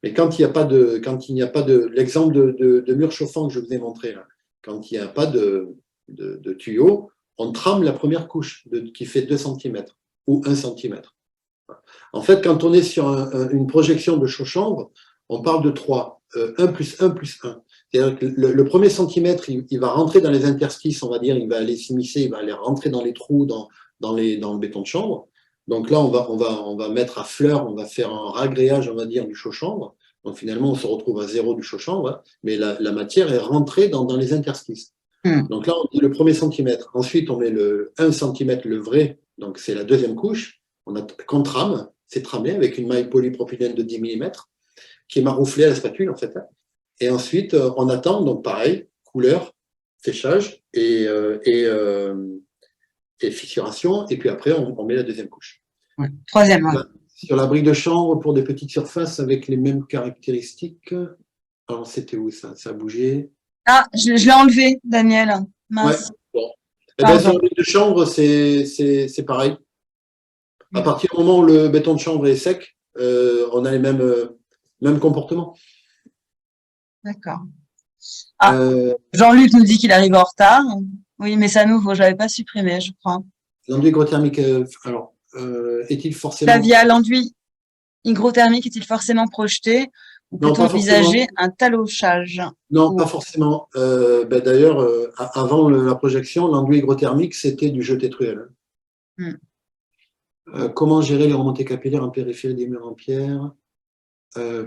mais quand il n'y a pas de, l'exemple de mur chauffant que je vous ai montré là, quand il n'y a pas de tuyau, on trame la première couche qui fait 2 cm ou 1 cm. En fait, quand on est sur une projection de chaud-chambre, on parle de 3, 1 plus 1 plus 1. C'est-à-dire que le premier centimètre, il va rentrer dans les interstices, on va dire, il va aller s'immiscer, il va aller rentrer dans les trous, dans le béton de chambre. Donc là, on va mettre à fleur, on va faire un ragréage, on va dire, du chaud-chambre. Donc finalement, on se retrouve à 0 du chaud-chambre, hein, mais la matière est rentrée dans les interstices. Mm. Donc là, on dit le premier centimètre. Ensuite, on met le 1 cm, le vrai, donc c'est la deuxième couche. Qu'on trame, c'est tramé avec une maille polypropylène de 10 mm, qui est marouflée à la spatule, en fait. Et ensuite, on attend, donc pareil, couleur, séchage et fissuration. Et puis après, on met la deuxième couche. Ouais. Troisième, ouais. Sur la brique de chambre, pour des petites surfaces avec les mêmes caractéristiques. Alors, c'était où ça? Ça a bougé. Ah, je l'ai enlevé, Daniel. Mince. Ouais, bon. Eh ben, sur la brique de chambre, c'est pareil. À partir du moment où le béton de chambre est sec, on a les mêmes comportements. D'accord. Ah, Jean-Luc nous dit qu'il arrive en retard. Oui, mais ça nouveau, je l'avais pas supprimé, je crois. L'enduit hygrothermique, alors, est-il forcément… Flavia, l'enduit hygrothermique est-il forcément projeté ou Non, peut-on pas forcément. envisager un talochage? Non, pas forcément. D'ailleurs, avant la projection, l'enduit hygrothermique, c'était du jeté truelle. Comment gérer les remontées capillaires en périphérie des murs en pierre?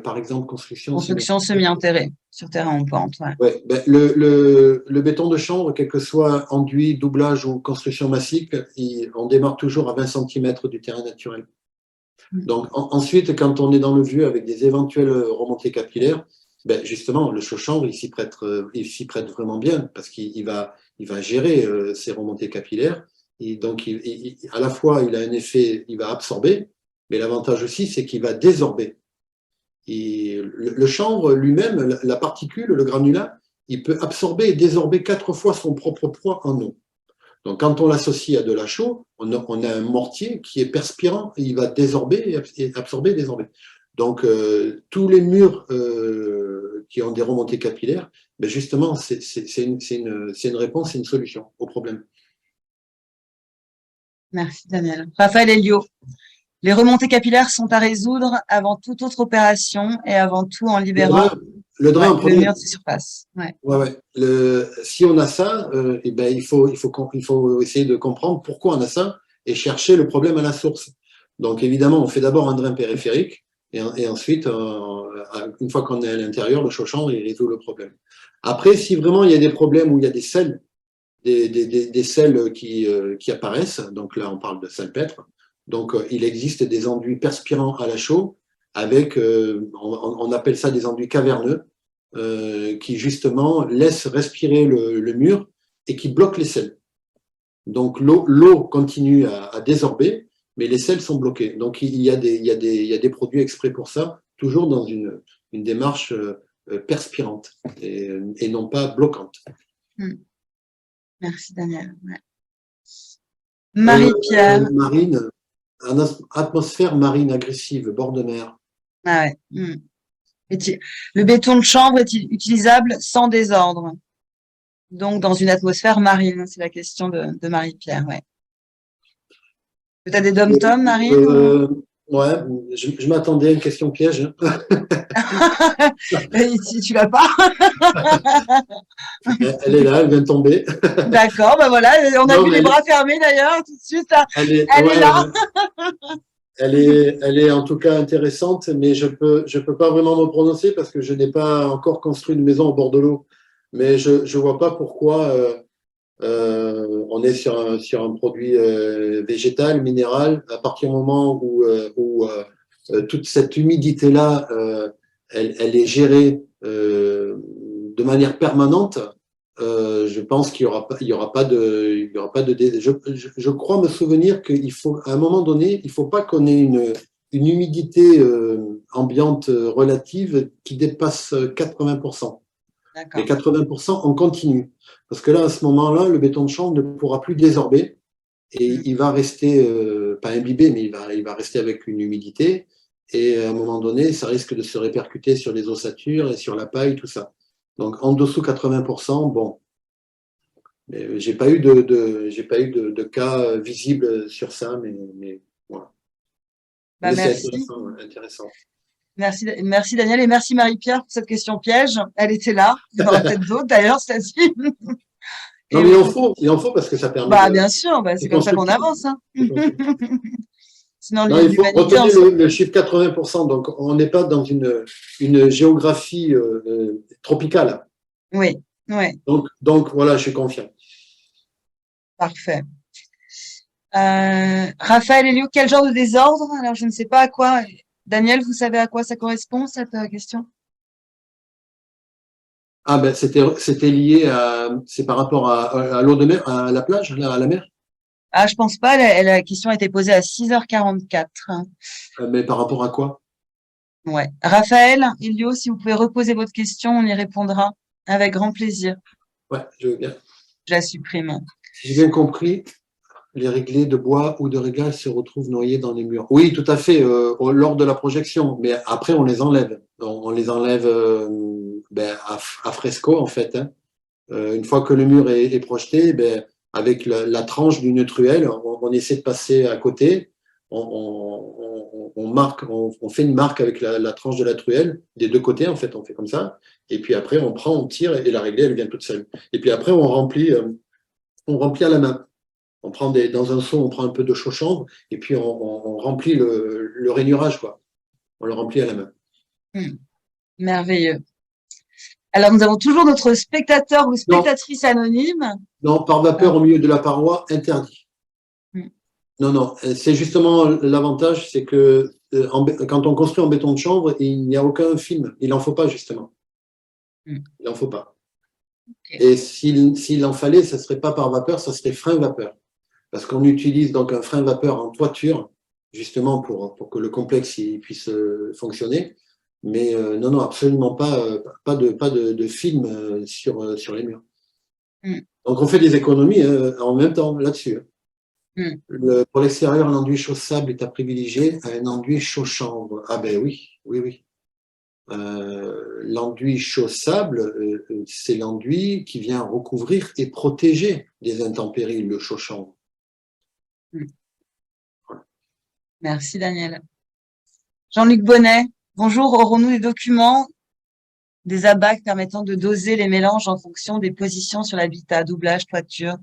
Par exemple, construction semi-enterrée, sur terrain en pente. Ouais. Ouais, le béton de chambre, quel que soit enduit, doublage ou construction massique, on démarre toujours à 20 cm du terrain naturel. Donc ensuite, quand on est dans le vieux avec des éventuelles remontées capillaires, justement, le chaud-chambre, il s'y prête vraiment bien parce qu'il va gérer ces remontées capillaires. Et donc, à la fois, il a un effet, il va absorber, mais l'avantage aussi, c'est qu'il va désorber. Et le chanvre lui-même, la particule, le granulat, il peut absorber et désorber 4 fois son propre poids en eau. Donc, quand on l'associe à de la chaux, on a un mortier qui est perspirant et il va désorber et absorber et désorber. Donc, tous les murs qui ont des remontées capillaires, justement, c'est une réponse, c'est une solution au problème. Merci Daniel. Raphaël Elio. Les remontées capillaires sont à résoudre avant toute autre opération et avant tout en libérant le drain en premier. Le mur de surface. Ouais. Si on a ça, il faut essayer de comprendre pourquoi on a ça et chercher le problème à la source. Donc évidemment, on fait d'abord un drain périphérique et ensuite, une fois qu'on est à l'intérieur, le chaud-chambre, il résout le problème. Après, si vraiment il y a des problèmes où il y a des sels, des sels qui apparaissent, donc là on parle de salpêtre, donc il existe des enduits perspirants à la chaux avec, on appelle ça des enduits caverneux, qui justement laissent respirer le mur et qui bloquent les sels. Donc l'eau continue à désorber, mais les sels sont bloqués. Donc il y a des produits exprès pour ça, toujours dans une démarche perspirante et non pas bloquante. Merci Daniel. Ouais. Marie-Pierre. Marine, atmosphère marine agressive, bord de mer. Ah ouais. Le béton de chambre est-il utilisable sans désordre? Donc, dans une atmosphère marine, c'est la question de Marie-Pierre, ouais. Peut-être des dom-toms marines Euh, ouais, je m'attendais à une question piège, hein. Si tu l'as pas. Elle est là, elle vient de tomber. D'accord, ben voilà, on a Non, vu mais les bras fermés d'ailleurs, tout de suite, là. Elle est ouais, là. ouais. Elle est en tout cas intéressante, mais je peux pas vraiment me prononcer parce que je n'ai pas encore construit une maison au bord de l'eau. Mais je vois pas pourquoi on est sur un produit végétal, minéral, à partir du moment où toute cette humidité-là, elle est gérée de manière permanente. Je pense qu'il y aura pas, il y aura pas de, il y aura pas de. Je crois me souvenir qu'il faut, à un moment donné, il faut pas qu'on ait une humidité ambiante relative qui dépasse 80%. Mais D'accord. 80% en continu. Parce que là, à ce moment-là, le béton de chanvre ne pourra plus désorber et Mm. il va rester, pas imbibé, mais il va rester avec une humidité. Et à un moment donné, ça risque de se répercuter sur les ossatures et sur la paille, tout ça. Donc, en dessous 80%, bon. J'ai pas eu j'ai pas eu de cas visibles sur ça, mais voilà. Bah, Mais c'est merci. intéressant, ouais, intéressant. Merci Daniel et merci Marie-Pierre pour cette question piège. Elle était là. Il y en aura peut-être d'autres d'ailleurs, celle-ci. Non, Et mais oui. il en faut parce que ça permet Bah, bien sûr, bah, c'est c'est comme ça qu'on constructif. avance, hein. C'est constructif. Sinon, Non, il faut l'humanité en retenir serait. le chiffre 80%. Donc, on n'est pas dans une géographie tropicale. Oui, oui, Donc, voilà, je suis confiant. parfait. Raphaël Elio, quel genre de désordre? Alors, je ne sais pas à quoi. Daniel, vous savez à quoi ça correspond, cette question? Ah ben, c'était lié c'est par rapport à l'eau de mer, à la plage, à la mer, Ah, je pense pas. La question a été posée à 6h44. mais par rapport à quoi? Ouais. Raphaël, Elio, si vous pouvez reposer votre question, on y répondra avec grand plaisir. Ouais, je veux bien. Je la supprime. Si j'ai bien compris, les réglés de bois ou de réglage se retrouvent noyés dans les murs. Oui, tout à fait, lors de la projection, mais après on les enlève. On les enlève ben, à fresco en fait, hein. Une fois que le mur est projeté, ben, avec la tranche d'une truelle, on essaie de passer à côté. On marque, on fait une marque avec la tranche de la truelle des deux côtés en fait, on fait comme ça. Et puis après on prend, on tire et la réglée elle vient toute seule. Et puis après on remplit à la main. Dans un seau, on prend un peu de chaux chanvre et puis on remplit le rainurage, quoi. On le remplit à la main. Hmm, merveilleux. Alors, nous avons toujours notre spectateur ou Non, spectatrice anonyme. non, par Ah, vapeur au milieu de la paroi, interdit. hmm, Non, non, c'est justement l'avantage, c'est que quand on construit en béton de chanvre, il n'y a aucun film. Il n'en faut pas, justement. hmm, Il n'en faut pas. ok. Et s'il en fallait, ça ne serait pas par vapeur, ça serait frein vapeur. Parce qu'on utilise donc un frein vapeur en toiture, justement pour que le complexe puisse fonctionner. Mais non, non, absolument pas, pas de film sur les murs. Hmm, Donc on fait des économies en même temps là-dessus, hein. hmm. Pour l'extérieur, l'enduit chaud-sable est à privilégier à un enduit chaud-chanvre. Ah ben oui, oui, oui. L'enduit chaud-sable, c'est l'enduit qui vient recouvrir et protéger des intempéries, le chaud-chanvre. Hmm. Merci, Daniel. Jean-Luc Bonnet, bonjour. Aurons-nous des documents, des abacs permettant de doser les mélanges en fonction des positions sur l'habitat, doublage, toiture,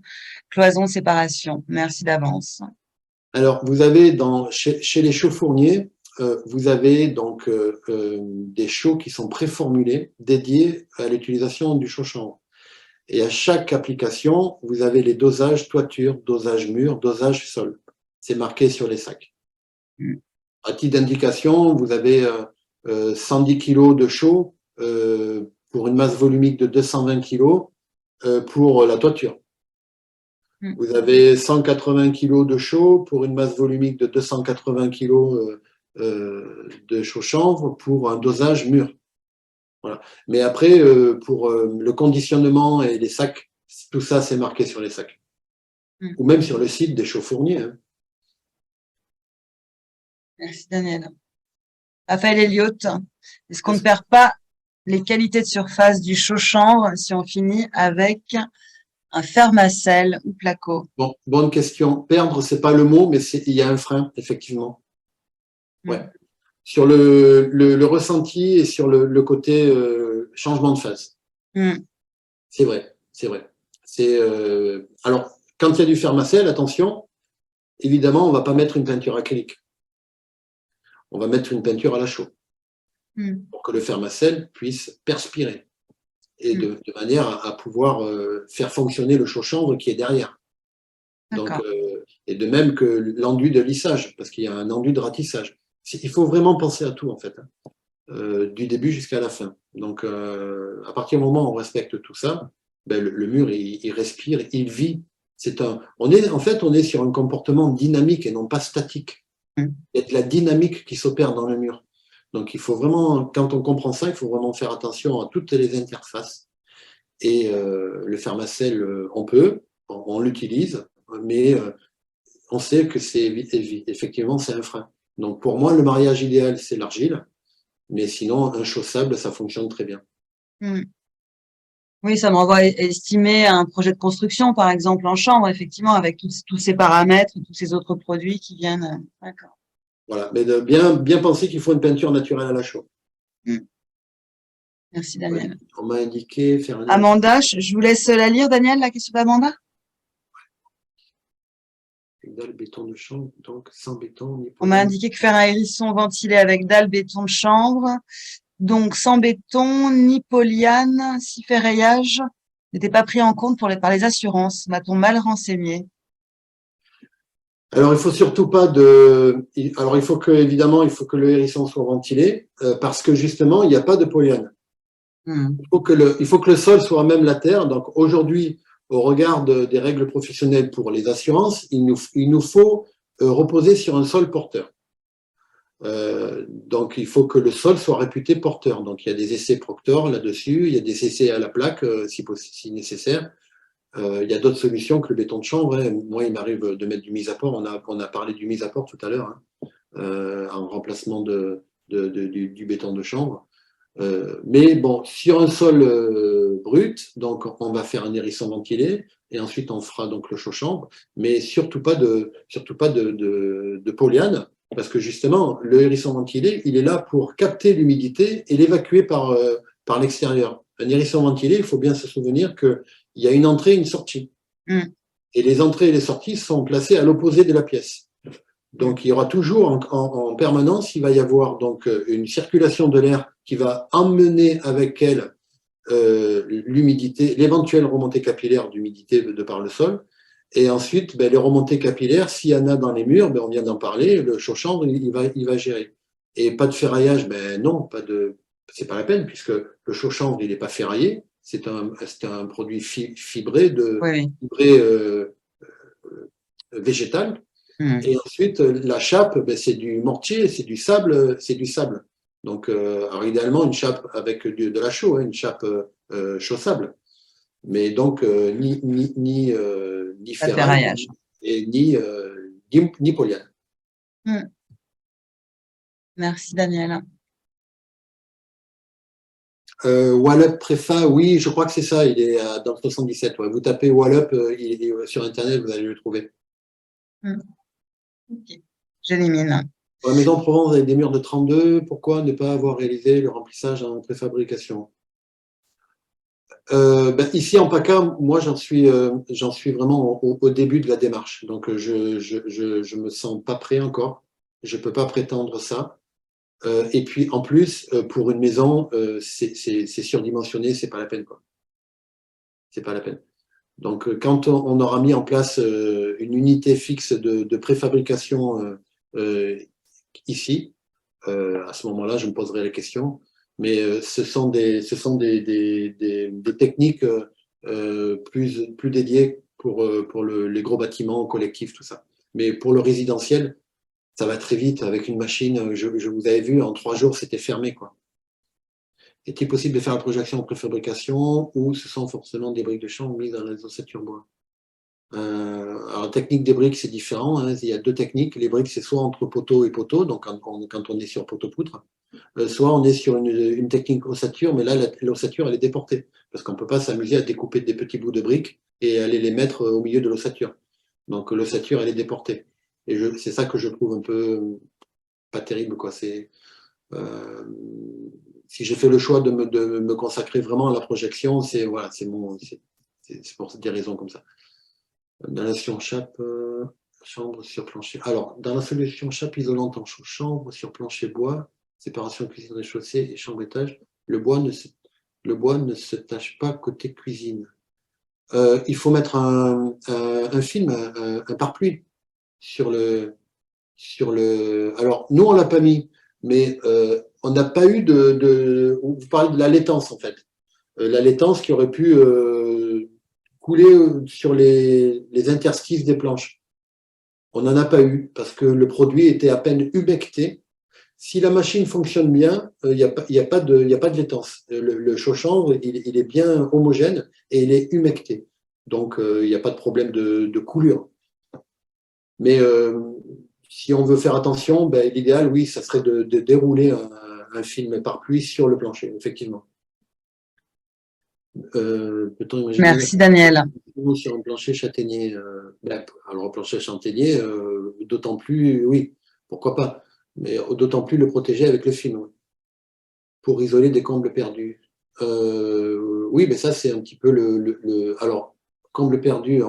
cloison, séparation? Merci d'avance. Alors, vous avez chez les chaux fourniers, vous avez donc des chaux qui sont préformulés, dédiés à l'utilisation du chaud-chanvre. Et à chaque application, vous avez les dosages toiture, dosage mur, dosage sol. C'est marqué sur les sacs. Hmm, À titre d'indication, vous avez 110 kg de chaux pour une masse volumique de 220 kg pour la toiture. hmm. Vous avez 180 kg de chaux pour une masse volumique de 280 kg de chaux chanvre pour un dosage mûr. Voilà. Mais après, pour le conditionnement et les sacs, tout ça, c'est marqué sur les sacs. Hmm. Ou même sur le site des chaux fourniers, hein. Merci, Daniel. Raphaël Elliott, est-ce qu'on ne Est-ce perd pas les qualités de surface du chaud-chanvre si on finit avec un fermacelle ou placo? Bon, bonne question. Perdre, c'est pas le mot, mais il y a un frein, effectivement. Ouais. Mm. Sur le ressenti et sur le côté changement de phase. Mm. C'est vrai, c'est vrai. Alors, quand il y a du fermacell, attention, évidemment, on va pas mettre une peinture acrylique. On va mettre une peinture à la chaux Mm. pour que le fermacell puisse perspirer et Mm. de manière à pouvoir faire fonctionner le chaud-chanvre qui est derrière. Donc, D'accord. et de même que l'enduit de lissage, parce qu'il y a un enduit de ratissage. Il faut vraiment penser à tout, en fait, hein, du début jusqu'à la fin. Donc, à partir du moment où on respecte tout ça, ben, le mur, il respire, il vit. En fait, on est sur un comportement dynamique et non pas statique. Mm. Il y a de la dynamique qui s'opère dans le mur. Donc, il faut vraiment, quand on comprend ça, il faut vraiment faire attention à toutes les interfaces. Et le fermacell, on l'utilise, mais on sait que c'est effectivement, c'est un frein. Donc, pour moi, le mariage idéal, c'est l'argile, mais sinon, un chaussable, ça fonctionne très bien. Mm. Oui, ça me renvoie à estimer un projet de construction, par exemple, en chambre, effectivement, avec tous ces paramètres, tous ces autres produits qui viennent. D'accord. Voilà, mais de bien penser qu'il faut une peinture naturelle à la chaux. Mm. Merci, Ouais. Daniel. On m'a indiqué faire un hérisson. Amanda, je vous laisse la lire, Daniel, la question d'Amanda. Dalle béton de chambre, donc sans béton ni On m'a pollen. indiqué que faire un hérisson ventilé avec dalle béton de chambre, donc sans béton, ni polyane, si ferraillage, n'était pas pris en compte par les assurances. M'a-t-on mal renseigné? Alors, il faut surtout pas alors, évidemment, il faut que le hérisson soit ventilé, parce que justement, il n'y a pas de polyane. Hmm. Il faut que le sol soit à même la terre. Donc, aujourd'hui, au regard des règles professionnelles pour les assurances, il nous faut reposer sur un sol porteur. Donc, il faut que le sol soit réputé porteur. Donc, il y a des essais Proctor là-dessus, il y a des essais à la plaque, si nécessaire. Il y a d'autres solutions que le béton de chambre, hein. Moi, il m'arrive de mettre du mise-à-port. On a parlé du mise-à-port tout à l'heure, hein, en remplacement du béton de chambre. Mais bon, sur un sol brut, donc on va faire un hérisson ventilé et ensuite on fera donc le chaud-chambre, mais surtout pas de polyane, parce que justement le hérisson ventilé, il est là pour capter l'humidité et l'évacuer par l'extérieur. Un hérisson ventilé, il faut bien se souvenir que il y a une entrée et une sortie, Hmm. et les entrées et les sorties sont placées à l'opposé de la pièce. Donc, il y aura toujours en permanence, il va y avoir donc une circulation de l'air qui va emmener avec elle l'humidité, l'éventuelle remontée capillaire d'humidité de par le sol. Et ensuite, ben, les remontées capillaires, s'il y en a dans les murs, ben, on vient d'en parler, le chaud-chambre, il va gérer. Et pas de ferraillage, ben non, c'est pas la peine, puisque le chaud-chambre, il n'est pas ferraillé, c'est un produit fibré, Oui, fibré végétal. oui. Hmm. Et ensuite, la chape, ben, c'est du mortier, c'est du sable, c'est du sable. Donc, alors idéalement, une chape avec de la chaux, hein, une chape chaux-sable. Mais donc, ni Pas de ferraille, ferraillage. et ni polyane. Hmm. Merci, Daniel. Wallup Préfa, oui, je crois que c'est ça, il est dans le 77. Ouais. Vous tapez Wallup sur Internet, vous allez le trouver. Hmm. Ok. J'élimine. Pour la maison de Provence avec des murs de 32, pourquoi ne pas avoir réalisé le remplissage en préfabrication? Ben, ici en PACA, moi j'en suis vraiment au début de la démarche. Donc je me sens pas prêt encore. Je peux pas prétendre ça. Et puis en plus, pour une maison, c'est surdimensionné, c'est pas la peine quoi. C'est pas la peine. Donc quand on aura mis en place une unité fixe de préfabrication ici, à ce moment-là, je me poserai la question. Mais ce sont des techniques plus dédiées pour les gros bâtiments collectifs, tout ça. Mais pour le résidentiel, ça va très vite avec une machine. Je vous avais vu, en 3 jours, c'était fermé, quoi. Est-il possible de faire la projection en préfabrication ou ce sont forcément des briques de chambre mises dans les ossature bois? Alors, technique des briques, c'est différent, hein. Il y a deux techniques. Les briques, c'est soit entre poteau et poteau, donc quand on est sur poteau-poutre, soit on est sur une technique ossature, mais là, l'ossature, elle est déportée, parce qu'on ne peut pas s'amuser à découper des petits bouts de briques et aller les mettre au milieu de l'ossature. Donc l'ossature, elle est déportée. Et c'est ça que je trouve un peu pas terrible, quoi. Euh, si j'ai fait le choix de me consacrer vraiment à la projection, c'est voilà, c'est pour des raisons comme ça. Dans la solution chape, chambre sur plancher. Alors, dans la solution chape isolante en chambre sur plancher bois, séparation cuisine rez-de-chaussée et chambre étage, le bois ne se tâche pas côté cuisine. Il faut mettre un film, un pare-pluie sur le. Alors, nous, on l'a pas mis, mais on n'a pas eu vous parlez de la laitance, en fait. La laitance qui aurait pu couler sur les interstices des planches. On n'en a pas eu parce que le produit était à peine humecté. Si la machine fonctionne bien, il n'y a pas de laitance. Le chaud-chanvre, il est bien homogène et il est humecté. Donc, il n'y a pas de problème de coulure. Mais si on veut faire attention, ben, l'idéal, oui, ça serait de dérouler un film par pluie sur le plancher, effectivement. Peut-on imaginer Merci, Daniel. sur un plancher châtaignier alors, un plancher châtaignier, d'autant plus, oui, pourquoi pas, mais d'autant plus le protéger avec le film, oui, pour isoler des combles perdus. Oui, mais ça, c'est un petit peu alors, combles perdus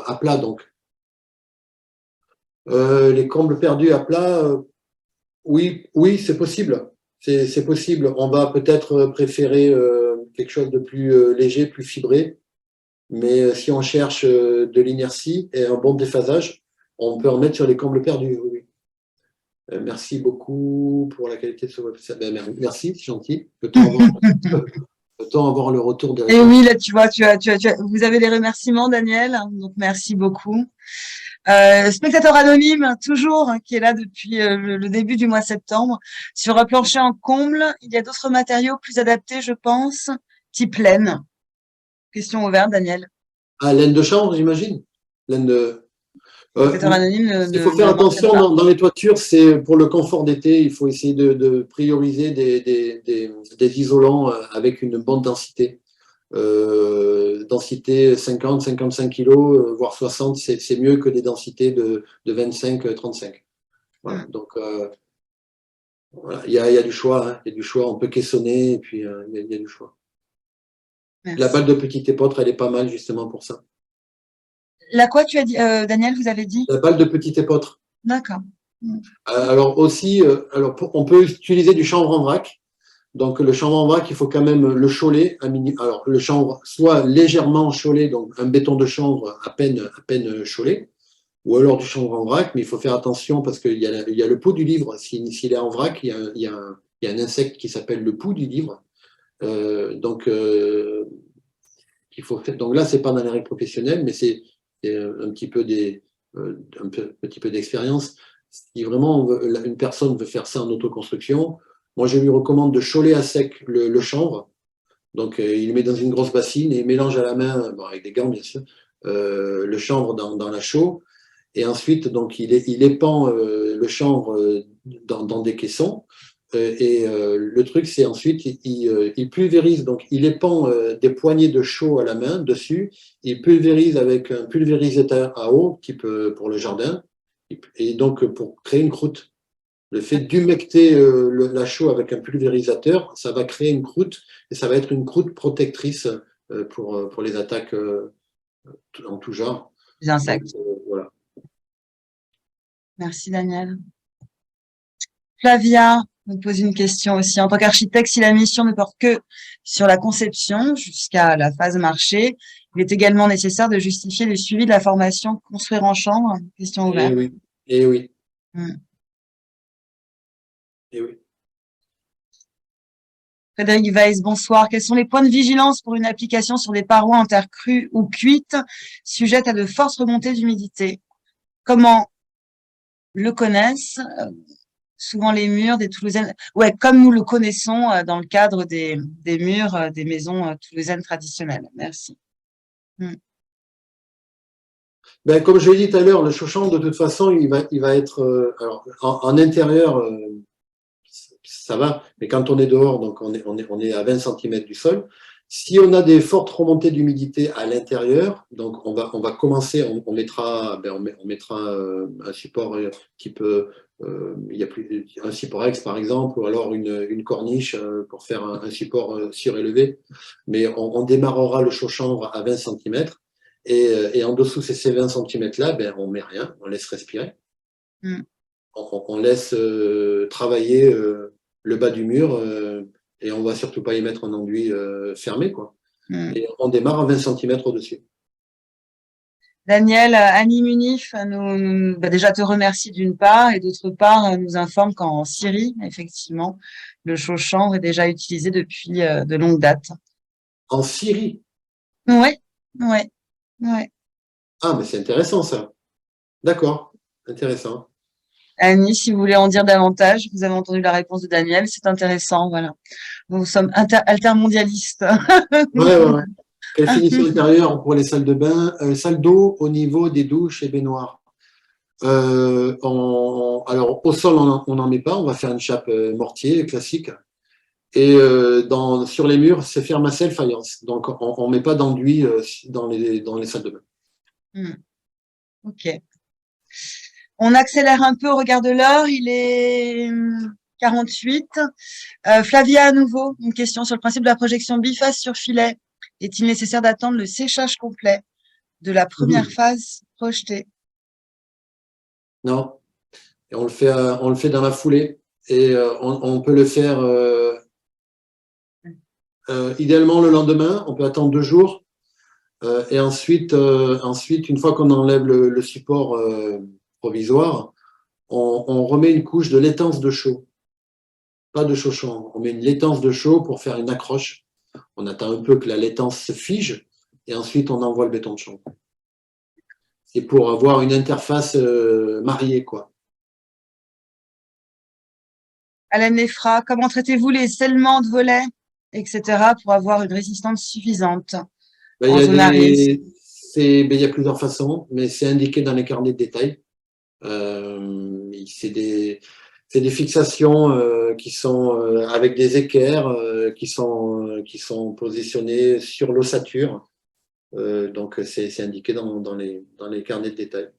à plat, donc. Les combles perdus à plat, oui, oui, c'est possible. C'est possible. On va peut-être préférer quelque chose de plus léger, plus fibré. Mais si on cherche de l'inertie et un bon déphasage, on peut en mettre sur les combles perdus. Oui, oui. Merci beaucoup pour la qualité de ce website. Merci, c'est gentil. Peut-on avoir le retour des Et réponses? oui, là, tu vois, vous avez les remerciements, Daniel. Donc, merci beaucoup. Spectateur anonyme, toujours, hein, qui est là depuis le début du mois de septembre. Sur un plancher en comble, il y a d'autres matériaux plus adaptés, je pense, type laine. Question ouverte, Daniel. Ah, laine de chanvre, j'imagine. Laine de. Spectateur anonyme Ce qu'il faut faire ne mentionne attention pas. dans les toitures, c'est pour le confort d'été, il faut essayer de prioriser des isolants avec une bonne densité. Densité 50, 55 kg, voire 60, c'est mieux que des densités de 25, 35. Voilà. Donc, voilà. Il y a du choix. Hein. Il y a du choix. On peut caissonner et puis il y a du choix. La Merci. balle de petite épeautre, elle est pas mal justement pour ça. La quoi tu as dit, Daniel, vous avez dit? La balle de petite épeautre. D'accord. Alors aussi, on peut utiliser du chanvre en vrac. Donc le chanvre en vrac, il faut quand même le choler. Alors le chanvre soit légèrement cholé, donc un béton de chanvre à peine cholé, ou alors du chanvre en vrac, mais il faut faire attention parce qu'il y a le pot du livre. S'il est en vrac, il y a un insecte qui s'appelle le pou du livre. Donc donc là, c'est pas dans les règles professionnelles, mais c'est un petit peu petit peu d'expérience. Si vraiment une personne veut faire ça en autoconstruction, moi je lui recommande de choler à sec le chanvre. Donc il le met dans une grosse bassine et il mélange à la main, bon, avec des gants bien sûr, le chanvre dans la chaux. Et ensuite, donc, il épand le chanvre dans des caissons. Le truc, c'est ensuite, il pulvérise, donc il épand des poignées de chaux à la main dessus, il pulvérise avec un pulvérisateur à eau, type pour le jardin, et donc pour créer une croûte. Le fait d'humecter la chaux avec un pulvérisateur, ça va créer une croûte, et ça va être une croûte protectrice pour les attaques en tout genre. Les Donc, insectes. voilà. Merci, Daniel. Flavia me pose une question aussi. En tant qu'architecte, si la mission ne porte que sur la conception jusqu'à la phase marché, il est également nécessaire de justifier le suivi de la formation construire en chambre. Question Et ouverte. oui, et oui, Hmm. et oui. Frédéric Weiss, bonsoir. Quels sont les points de vigilance pour une application sur des parois en terre crue ou cuite, sujettes à de fortes remontées d'humidité? Comment le connaissent souvent les murs des Toulousaines, ouais, comme nous le connaissons dans le cadre des murs des maisons toulousaines traditionnelles. Merci. Ben, comme je l'ai dit tout à l'heure, le chauchamp, de toute façon, il va être alors, en intérieur, ça va, mais quand on est dehors, donc on est à 20 centimètres du sol. Si on a des fortes remontées d'humidité à l'intérieur, donc on va commencer, on mettra, on mettra un support type, il y a plus, un support X par exemple, ou alors une corniche pour faire un support surélevé. Mais on démarrera le chaud-chanvre à 20 centimètres et en dessous de ces 20 centimètres-là, ben, on met rien, on laisse respirer. Mm. On laisse travailler le bas du mur et on va surtout pas y mettre un enduit fermé, quoi. Mm. Et on démarre à 20 centimètres au-dessus. Daniel, Annie Munif déjà te remercie d'une part et d'autre part nous informe qu'en Syrie, effectivement, le chaud-chanvre est déjà utilisé depuis de longue date. En Syrie. Ouais, ouais, ouais. Ah, mais c'est intéressant ça. D'accord, intéressant. Annie, si vous voulez en dire davantage, vous avez entendu la réponse de Daniel, c'est intéressant, voilà. Nous sommes altermondialistes. Ouais, ouais, ouais. Quelle finition intérieure pour les salles de bain, salle d'eau au niveau des douches et baignoires. Alors au sol, on n'en met pas, on va faire une chape mortier classique. Et sur les murs, c'est fermacelle faïence. Donc, on met pas d'enduit dans les salles de bain. Hmm, ok. On accélère un peu au regard de l'heure, il est 48. Flavia, à nouveau, une question sur le principe de la projection biface sur filet. Est-il nécessaire d'attendre le séchage complet de la première phase projetée? Non, et on le fait dans la foulée. Et on peut le faire idéalement le lendemain. On peut attendre 2 jours. Et ensuite, une fois qu'on enlève le support provisoire, on remet une couche de laitance de chaux. Pas de chauchant. On met une laitance de chaux pour faire une accroche. On attend un peu que la laitance se fige et ensuite on envoie le béton de chaux. C'est pour avoir une interface mariée, quoi. Alain Nefra, comment traitez-vous les scellements de volets, etc., pour avoir une résistance suffisante Ben, en zone à risque? il y a plusieurs façons, mais c'est indiqué dans les carnets de détail. C'est des fixations qui sont avec des équerres qui sont positionnées sur l'ossature. Donc, c'est indiqué dans les carnets de détail.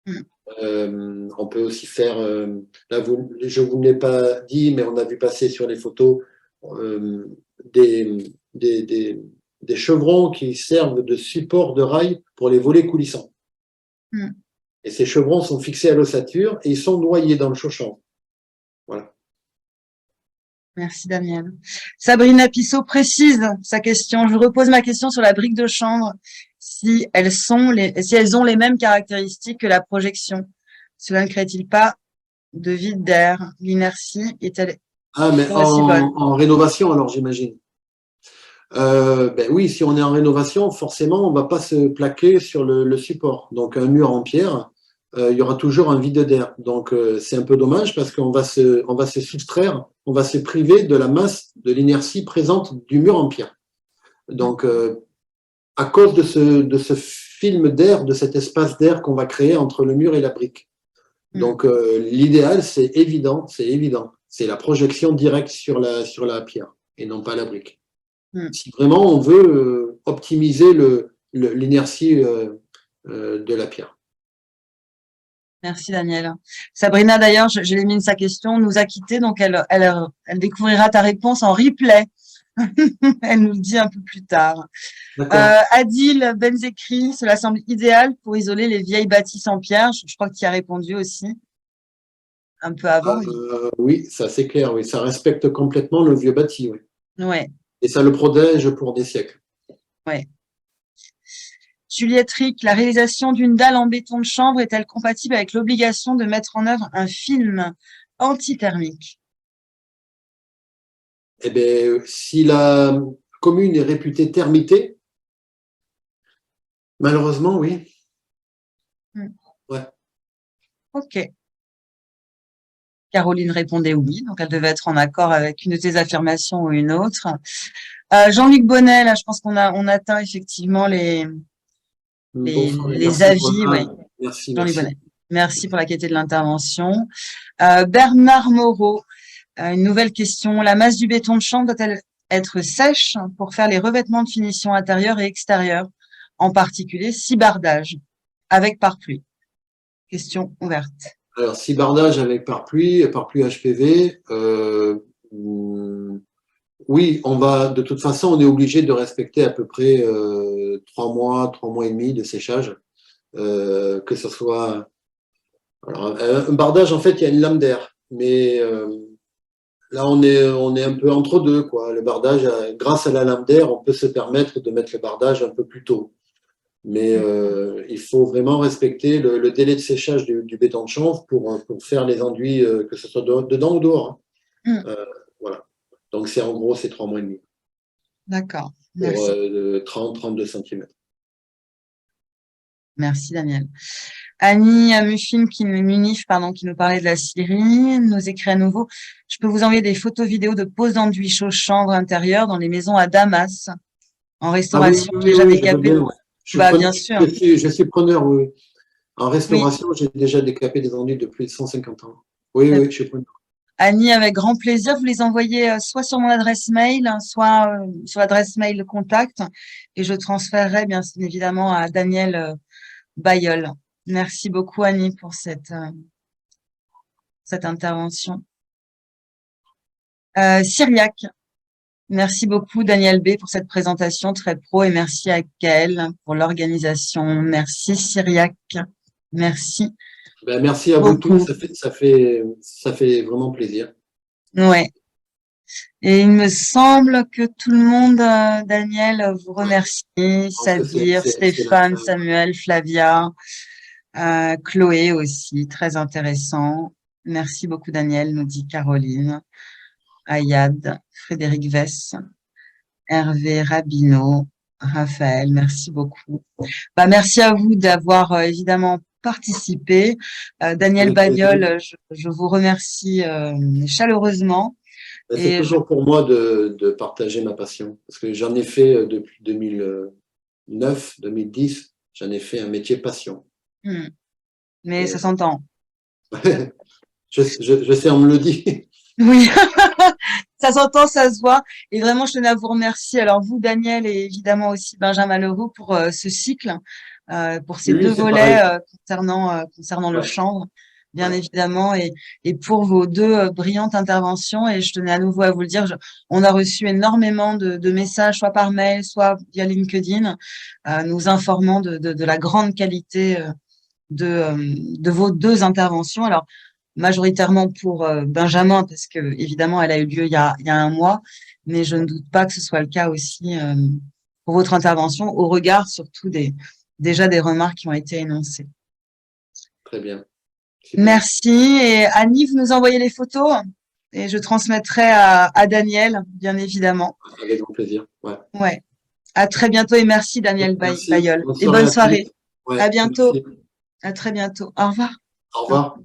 Mm. On peut aussi faire, là, je vous l'ai pas dit, mais on a vu passer sur les photos euh, des, des, des, des chevrons qui servent de support de rail pour les volets coulissants. Mm. Et ces chevrons sont fixés à l'ossature et ils sont noyés dans le chaud-chanvre. Voilà. Merci Daniel. Sabrina Pissot précise sa question. Je repose ma question sur la brique de chanvre. Si elles ont les mêmes caractéristiques que la projection, cela ne crée-t-il pas de vide d'air? L'inertie est-elle Ah, mais aussi bonne? en rénovation, alors j'imagine. Ben oui, si on est en rénovation, forcément, on va pas se plaquer sur le support. Donc, un mur en pierre, il y aura toujours un vide d'air. Donc, c'est un peu dommage parce on va se soustraire, on va se priver de la masse, de l'inertie présente du mur en pierre. Donc, à cause de ce film d'air, de cet espace d'air qu'on va créer entre le mur et la brique. Donc, l'idéal, c'est évident, c'est évident. C'est la projection directe sur la pierre et non pas la brique. Si vraiment on veut optimiser l'inertie de la pierre. Merci Daniel. Sabrina, d'ailleurs, je l'ai mis de sa question, nous a quittés, donc elle découvrira ta réponse en replay. Elle nous le dit un peu plus tard. Adil Benzekri, cela semble idéal pour isoler les vieilles bâtisses en pierre. Je crois que tu y as répondu aussi un peu avant. Oui, ça c'est clair, oui. Ça respecte complètement le vieux bâti, oui. Ouais. Et ça le protège pour des siècles. Ouais. Juliette Rick, la réalisation d'une dalle en béton de chanvre est-elle compatible avec l'obligation de mettre en œuvre un film antithermique? Eh bien, si la commune est réputée termitée, malheureusement, oui. Ouais. Ok. Caroline répondait oui, donc elle devait être en accord avec une de tes affirmations ou une autre. Jean-Luc Bonnet, là, je pense qu'on atteint effectivement Bonsoir et les merci avis, Rosa. ouais, Merci, Jean-Louis merci. Bonnet. Merci pour la qualité de l'intervention. Bernard Moreau, une nouvelle question. La masse du béton de chambre doit-elle être sèche pour faire les revêtements de finition intérieure et extérieure, en particulier cibardage, avec pare-pluie? Question ouverte. Alors, cibardage avec pare-pluie HPV, oui, de toute façon, on est obligé de respecter à peu près 3 mois et demi de séchage, que ce soit. Alors, un bardage, en fait, il y a une lame d'air, mais là, on est un peu entre deux, quoi. Le bardage, grâce à la lame d'air, on peut se permettre de mettre le bardage un peu plus tôt. Mais il faut vraiment respecter le délai de séchage du béton de chanvre pour faire les enduits, que ce soit dedans ou dehors. Mm. Voilà. Donc, en gros, c'est 3 mois et demi D'accord, pour merci. 30-32 centimètres. Merci Daniel. Annie Muffin Munif, pardon, qui nous parlait de la Syrie, nous écrit à nouveau. Je peux vous envoyer des photos vidéos de pose d'enduit chaud chanvre intérieure dans les maisons à Damas, en Ah oui, restauration. oui, J'ai oui, déjà oui, je veux décapé. bien. Ouais. Bah, bien sûr. Je suis preneur, oui. En Oui. restauration, j'ai déjà décapé des enduits de plus de 150 ans. Oui, oui, je suis preneur. Annie, avec grand plaisir, vous les envoyez soit sur mon adresse mail, soit sur l'adresse mail contact, et je transférerai bien évidemment à Daniel Bayeul. Merci beaucoup Annie pour cette intervention. Cyriac, merci beaucoup Daniel B pour cette présentation très pro et merci à Gaël pour l'organisation. Merci Cyriac, merci Ben, merci à vous tous, beaucoup. ça fait vraiment plaisir. Ouais. Et il me semble que tout le monde, Daniel, vous remercie, Je pense que Sabir, c'est la Stéphane, fin. Samuel, Flavia, Chloé aussi, très intéressant. Merci beaucoup Daniel, nous dit Caroline, Ayad, Frédéric Vess, Hervé Rabineau, Raphaël, merci beaucoup. Bah, merci à vous d'avoir évidemment participé. Daniel Avec plaisir. Bagnol, je vous remercie chaleureusement. Ben, c'est Et toujours pour moi de partager ma passion, parce que j'en ai fait depuis 2009, 2010, j'en ai fait un métier passion. Mais Et, ça s'entend. je sais, on me le dit. Oui, ça s'entend, ça se voit. Et vraiment, je tenais à vous remercier. Alors vous, Daniel, et évidemment aussi Benjamin Leroux pour ce cycle, pour ces deux Lui, c'est volets pareil. concernant le Ouais, chanvre, bien ouais. évidemment, et pour vos deux brillantes interventions. Et je tenais à nouveau à vous le dire, on a reçu énormément de messages, soit par mail, soit via LinkedIn, nous informant de la grande qualité de vos deux interventions. Alors, majoritairement pour Benjamin, parce que évidemment, elle a eu lieu il y a un mois, mais je ne doute pas que ce soit le cas aussi pour votre intervention, au regard surtout déjà des remarques qui ont été énoncées. Très bien. Super. Merci. Et Annie, vous nous envoyez les photos et je transmettrai à Daniel, bien évidemment. Avec grand plaisir. Ouais. Ouais. À très bientôt et merci Daniel Merci. Bayeul. Bonne Et soirée bonne à tous. soirée. Ouais, À bientôt. merci. À très bientôt. Au revoir. Au revoir.